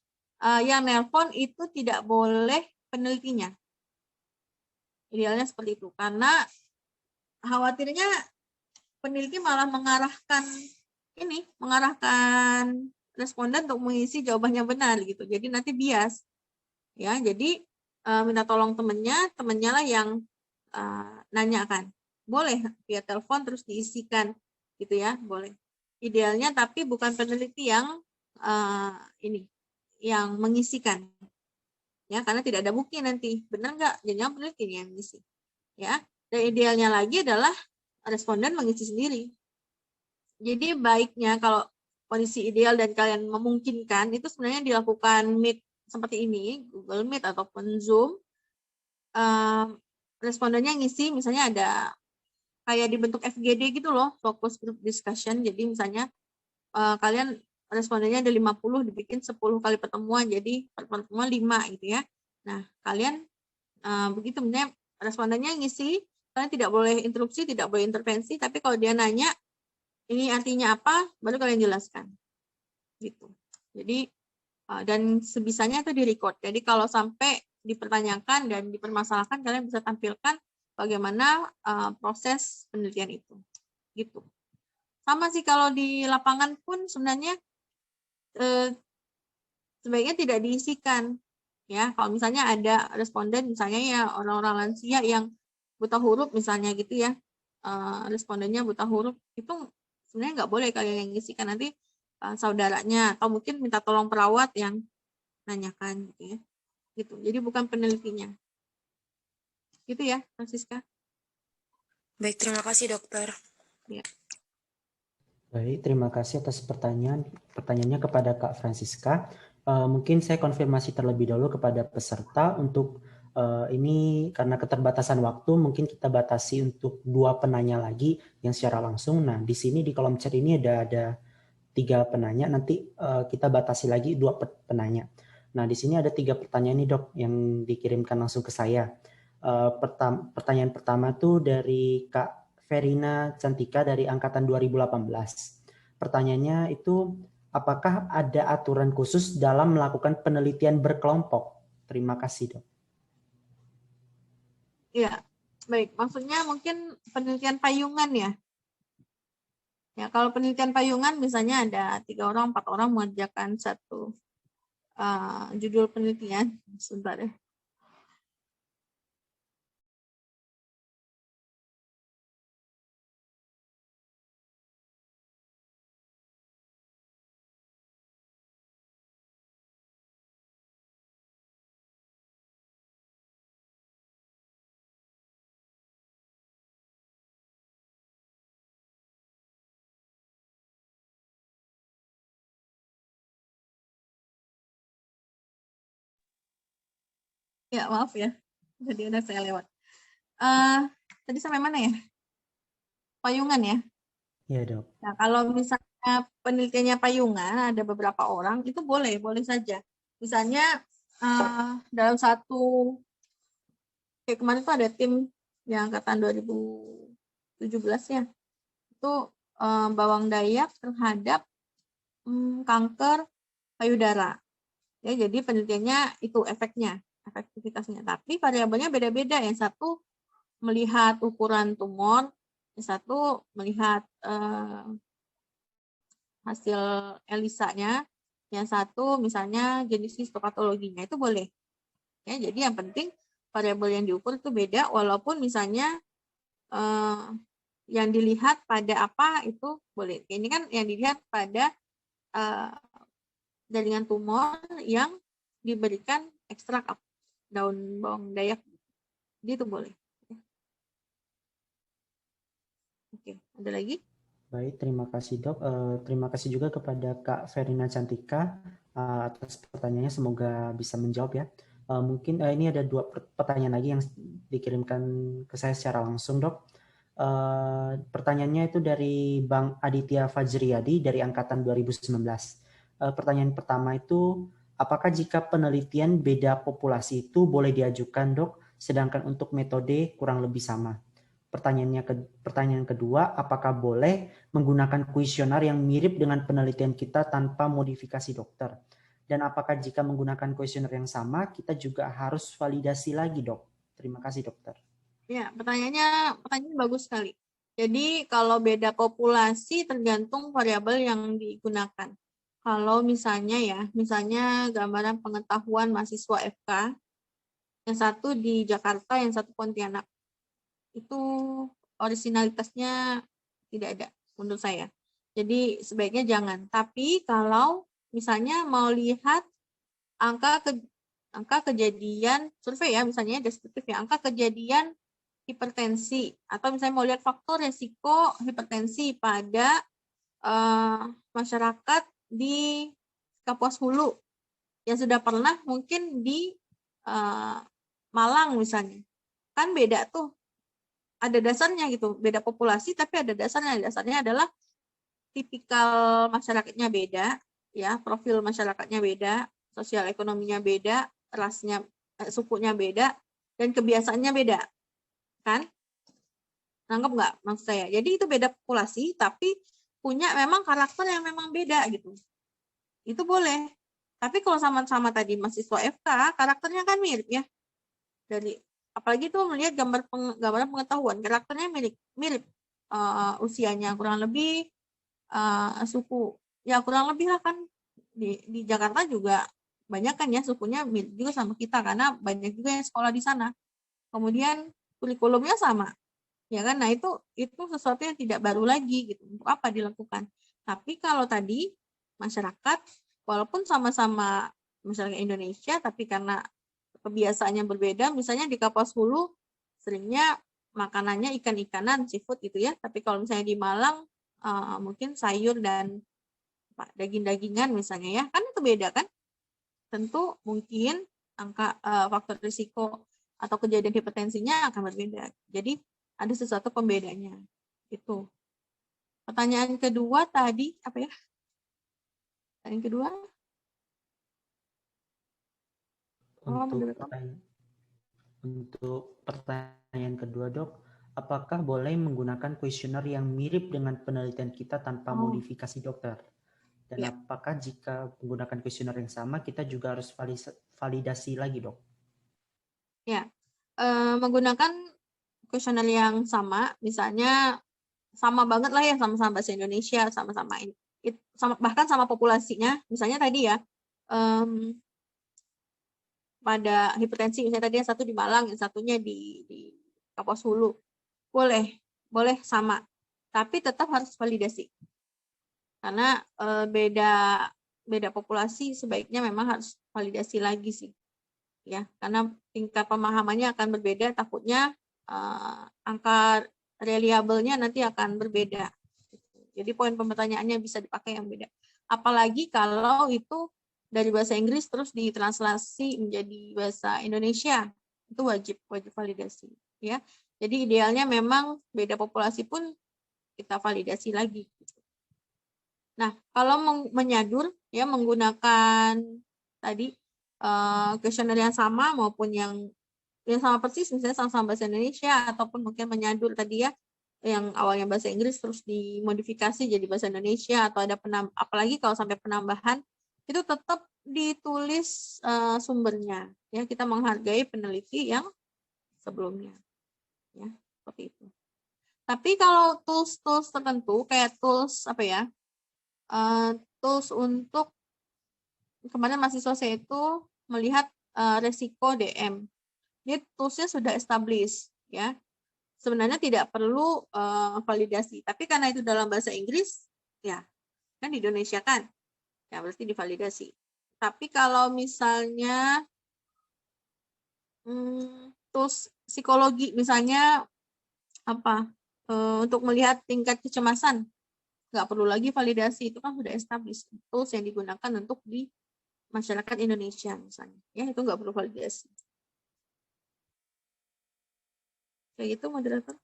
yang nelpon itu tidak boleh penelitinya. Idealnya seperti itu, karena khawatirnya peneliti malah mengarahkan responden untuk mengisi jawabannya benar gitu. Jadi nanti bias. Ya, jadi minta tolong temennya lah yang nanyakan. Boleh via telepon terus diisikan gitu ya, boleh. Idealnya tapi bukan peneliti yang yang mengisikan. Ya, karena tidak ada bukti nanti. Benar nggak? Jangan peneliti yang mengisi. Ya. Dan idealnya lagi adalah responden mengisi sendiri. Jadi baiknya kalau kondisi ideal dan kalian memungkinkan itu sebenarnya dilakukan Meet seperti ini, Google Meet ataupun Zoom. Respondennya ngisi, misalnya ada kayak dibentuk FGD gitu loh, focus group discussion. Jadi misalnya kalian respondennya ada 50, dibikin 10 kali pertemuan, jadi pertemuan 5 gitu ya. Nah, kalian begitu, misalnya respondennya ngisi, kalian tidak boleh interupsi, tidak boleh intervensi, tapi kalau dia nanya, ini artinya apa, baru kalian jelaskan. Gitu. Jadi, dan sebisanya itu di-record. Jadi kalau sampai dipertanyakan dan dipermasalahkan, kalian bisa tampilkan bagaimana proses penelitian itu. Gitu. Sama sih kalau di lapangan pun sebenarnya sebaiknya tidak diisikan. Ya, kalau misalnya ada responden, misalnya ya orang-orang lansia yang buta huruf misalnya gitu ya, respondennya buta huruf, itu sebenarnya nggak boleh kalian yang ngisikan, nanti saudaranya atau mungkin minta tolong perawat yang nanyakan gitu ya. Gitu. Jadi bukan penelitinya. Gitu ya, Francisca. Baik, terima kasih dokter. Ya. Baik, terima kasih atas pertanyaannya kepada Kak Francisca. Mungkin saya konfirmasi terlebih dahulu kepada peserta untuk ini karena keterbatasan waktu, mungkin kita batasi untuk 2 penanya lagi yang secara langsung. Nah, di sini di kolom chat ini ada 3 penanya, nanti kita batasi lagi 2 penanya. Nah, di sini ada 3 pertanyaan nih dok yang dikirimkan langsung ke saya. Pertanyaan pertama tuh dari Kak Verina Cantika dari angkatan 2018. Pertanyaannya itu, apakah ada aturan khusus dalam melakukan penelitian berkelompok? Terima kasih dok. Ya, baik. Maksudnya mungkin penelitian payungan ya. Ya, kalau penelitian payungan misalnya ada 3 orang, 4 orang mengerjakan satu judul penelitian. Sebentar ya. Ya, maaf ya. Jadi udah saya lewat. Tadi sampai mana ya? Payungan ya? Iya, Dok. Nah, kalau misalnya penelitiannya payungan, ada beberapa orang, itu boleh saja. Misalnya dalam satu, kayak kemarin tuh ada tim yang angkatan 2017 ya, itu bawang dayak terhadap kanker payudara. Ya, jadi penelitiannya itu efektivitasnya. Tapi variabelnya beda-beda. Yang satu melihat ukuran tumor, yang satu melihat hasil ELISA-nya, yang satu misalnya jenis histopatologinya, itu boleh. Ya, jadi yang penting variabel yang diukur itu beda, walaupun misalnya yang dilihat pada apa itu boleh. Ini kan yang dilihat pada jaringan tumor yang diberikan ekstrak daun bawang dayak, jadi itu boleh. Oke, ada lagi? Baik, terima kasih Dok. Terima kasih juga kepada Kak Verina Cantika atas pertanyaannya, semoga bisa menjawab ya. Mungkin ini ada 2 pertanyaan lagi yang dikirimkan ke saya secara langsung, Dok. Pertanyaannya itu dari Bang Aditya Fajriyadi dari Angkatan 2019. Pertanyaan pertama itu, apakah jika penelitian beda populasi itu boleh diajukan, Dok, sedangkan untuk metode kurang lebih sama? Pertanyaan kedua, apakah boleh menggunakan kuesioner yang mirip dengan penelitian kita tanpa modifikasi dokter? Dan apakah jika menggunakan kuesioner yang sama, kita juga harus validasi lagi, Dok? Terima kasih, Dokter. Ya, pertanyaannya bagus sekali. Jadi kalau beda populasi tergantung variabel yang digunakan. Kalau misalnya gambaran pengetahuan mahasiswa FK, yang satu di Jakarta, yang satu Pontianak, itu originalitasnya tidak ada menurut saya. Jadi sebaiknya jangan. Tapi kalau misalnya mau lihat angka kejadian survei ya, misalnya deskriptif ya, angka kejadian hipertensi, atau misalnya mau lihat faktor resiko hipertensi pada masyarakat di Kapuas Hulu yang sudah pernah mungkin di Malang misalnya, kan beda tuh, ada dasarnya gitu, beda populasi tapi ada dasarnya. Dasarnya adalah tipikal masyarakatnya beda, ya, profil masyarakatnya beda, sosial ekonominya beda, rasnya, sukunya beda, dan kebiasaannya beda, kan? Nangkep nggak maksud saya? Jadi itu beda populasi, tapi punya memang karakter yang memang beda gitu. Itu boleh. Tapi kalau sama-sama tadi mahasiswa FK, karakternya kan mirip ya. Dari apalagi tuh melihat gambaran pengetahuan, karakternya mirip usianya kurang lebih, suku ya kurang lebih lah kan, di Jakarta juga banyak kan ya sukunya mirip juga sama kita karena banyak juga yang sekolah di sana. Kemudian kurikulumnya sama, ya kan? Nah itu sesuatu yang tidak baru lagi gitu. Untuk apa dilakukan? Tapi kalau tadi masyarakat, walaupun sama-sama masyarakat Indonesia, tapi karena kebiasaannya berbeda, misalnya di Kapuas Hulu seringnya makanannya ikan-ikanan, seafood gitu ya. Tapi kalau misalnya di Malang mungkin sayur dan daging-dagingan misalnya ya, kan itu beda kan? Tentu mungkin angka faktor risiko atau kejadian hipertensinya akan berbeda. Jadi ada sesuatu pembedanya. Itu. Pertanyaan kedua tadi apa ya? Pertanyaan kedua? Untuk pertanyaan kedua, Dok, apakah boleh menggunakan kuesioner yang mirip dengan penelitian kita tanpa modifikasi dokter? Dan apakah jika menggunakan kuesioner yang sama, kita juga harus validasi lagi, Dok? Ya, menggunakan kuesioner yang sama, misalnya sama banget lah ya, sama-sama bahasa Indonesia, sama-sama bahkan sama populasinya, misalnya tadi ya, pada hipertensi, misalnya tadi yang satu di Malang, yang satunya di Kapuas Hulu, boleh sama, tapi tetap harus validasi karena beda populasi, sebaiknya memang harus validasi lagi sih, ya, karena tingkat pemahamannya akan berbeda, takutnya angka reliable-nya nanti akan berbeda. Jadi poin pertanyaannya bisa dipakai yang beda. Apalagi kalau itu dari bahasa Inggris terus ditranslasi menjadi bahasa Indonesia, itu wajib validasi, ya. Jadi idealnya memang beda populasi pun kita validasi lagi. Nah, kalau menyadur ya menggunakan tadi kuesioner yang sama maupun yang sama persis, misalnya sama-sama bahasa Indonesia, ataupun mungkin menyadur tadi ya, yang awalnya bahasa Inggris terus dimodifikasi jadi bahasa Indonesia, atau ada apalagi kalau sampai penambahan, itu tetap ditulis sumbernya, ya, kita menghargai peneliti yang sebelumnya, ya, seperti itu. Tapi kalau tools tertentu kayak tools apa ya, tools untuk kemarin mahasiswa saya itu melihat resiko DM, ini toolsnya sudah established, ya. Sebenarnya tidak perlu validasi, tapi karena itu dalam bahasa Inggris, ya, kan di Indonesia kan, ya berarti divalidasi. Tapi kalau misalnya tools psikologi, misalnya apa, untuk melihat tingkat kecemasan, nggak perlu lagi validasi, itu kan sudah established, tools yang digunakan untuk di masyarakat Indonesia misalnya, ya, itu nggak perlu validasi. Kayak gitu, moderator.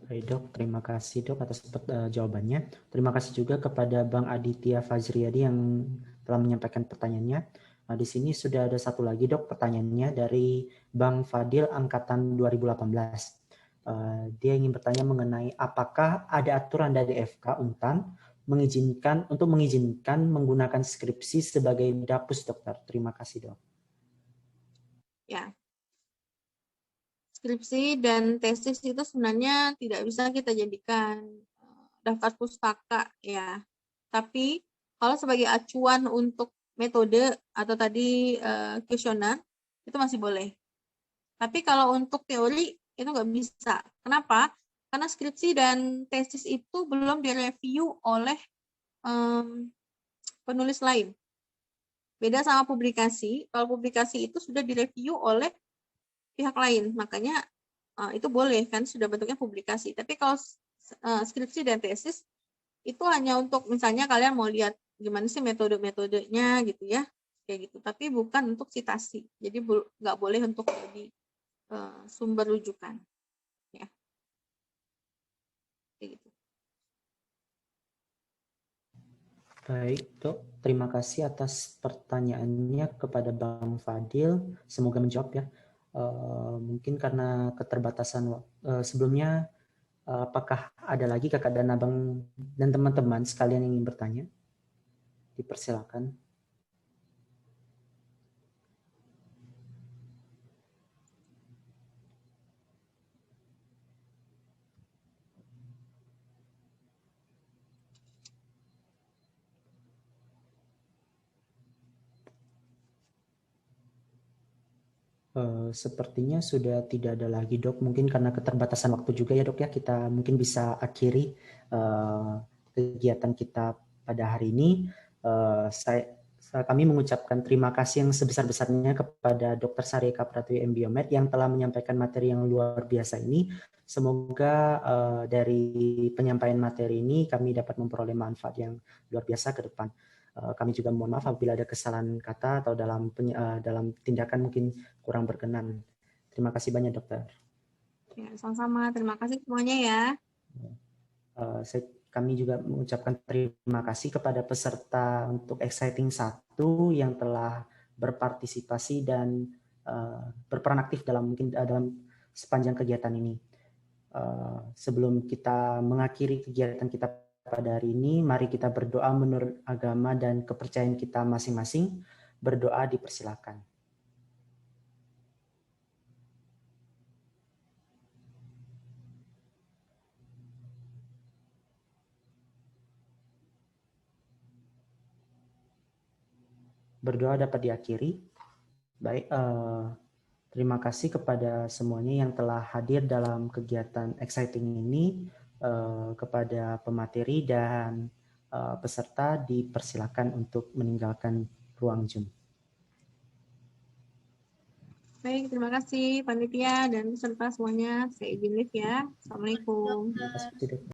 Baik dok, terima kasih dok atas jawabannya. Terima kasih juga kepada Bang Aditya Fajriyadi yang telah menyampaikan pertanyaannya. Di sini sudah ada satu lagi dok pertanyaannya dari Bang Fadil angkatan 2018. Dia ingin bertanya mengenai apakah ada aturan dari FK Untan mengizinkan menggunakan skripsi sebagai dapus dokter. Terima kasih dok. Ya. Skripsi dan tesis itu sebenarnya tidak bisa kita jadikan daftar pustaka, ya. Tapi kalau sebagai acuan untuk metode atau tadi kuesioner itu masih boleh. Tapi kalau untuk teori itu nggak bisa. Kenapa? Karena skripsi dan tesis itu belum direview oleh penulis lain. Beda sama publikasi. Kalau publikasi itu sudah direview oleh pihak lain, makanya itu boleh kan, sudah bentuknya publikasi. Tapi kalau skripsi dan tesis itu hanya untuk misalnya kalian mau lihat gimana sih metodenya gitu ya, kayak gitu. Tapi bukan untuk citasi. Jadi nggak boleh untuk jadi sumber rujukan, ya. Kayak gitu. Baik dok, terima kasih atas pertanyaannya kepada Bang Fadil. Semoga menjawab ya. Mungkin karena keterbatasan sebelumnya, apakah ada lagi kakak dan abang dan teman-teman sekalian yang ingin bertanya? Dipersilakan. Sepertinya sudah tidak ada lagi dok, mungkin karena keterbatasan waktu juga ya dok ya, kita mungkin bisa akhiri kegiatan kita pada hari ini. Kami mengucapkan terima kasih yang sebesar-besarnya kepada Dr. Sari Eka Pratwi M.Biomed yang telah menyampaikan materi yang luar biasa ini. Semoga dari penyampaian materi ini kami dapat memperoleh manfaat yang luar biasa ke depan. Kami juga mohon maaf apabila ada kesalahan kata atau dalam tindakan mungkin kurang berkenan. Terima kasih banyak dokter. Ya, sama-sama. Terima kasih semuanya ya. Kami juga mengucapkan terima kasih kepada peserta untuk Exciting 1 yang telah berpartisipasi dan berperan aktif dalam sepanjang kegiatan ini. Sebelum kita mengakhiri kegiatan kita pada hari ini, mari kita berdoa menurut agama dan kepercayaan kita masing-masing. Berdoa dipersilakan. Berdoa dapat diakhiri. Baik, terima kasih kepada semuanya yang telah hadir dalam kegiatan exciting ini. Kepada pemateri dan peserta dipersilakan untuk meninggalkan ruang Zoom. Baik, terima kasih panitia dan peserta semuanya. Saya izin live ya. Assalamualaikum. Terima kasih, Dok.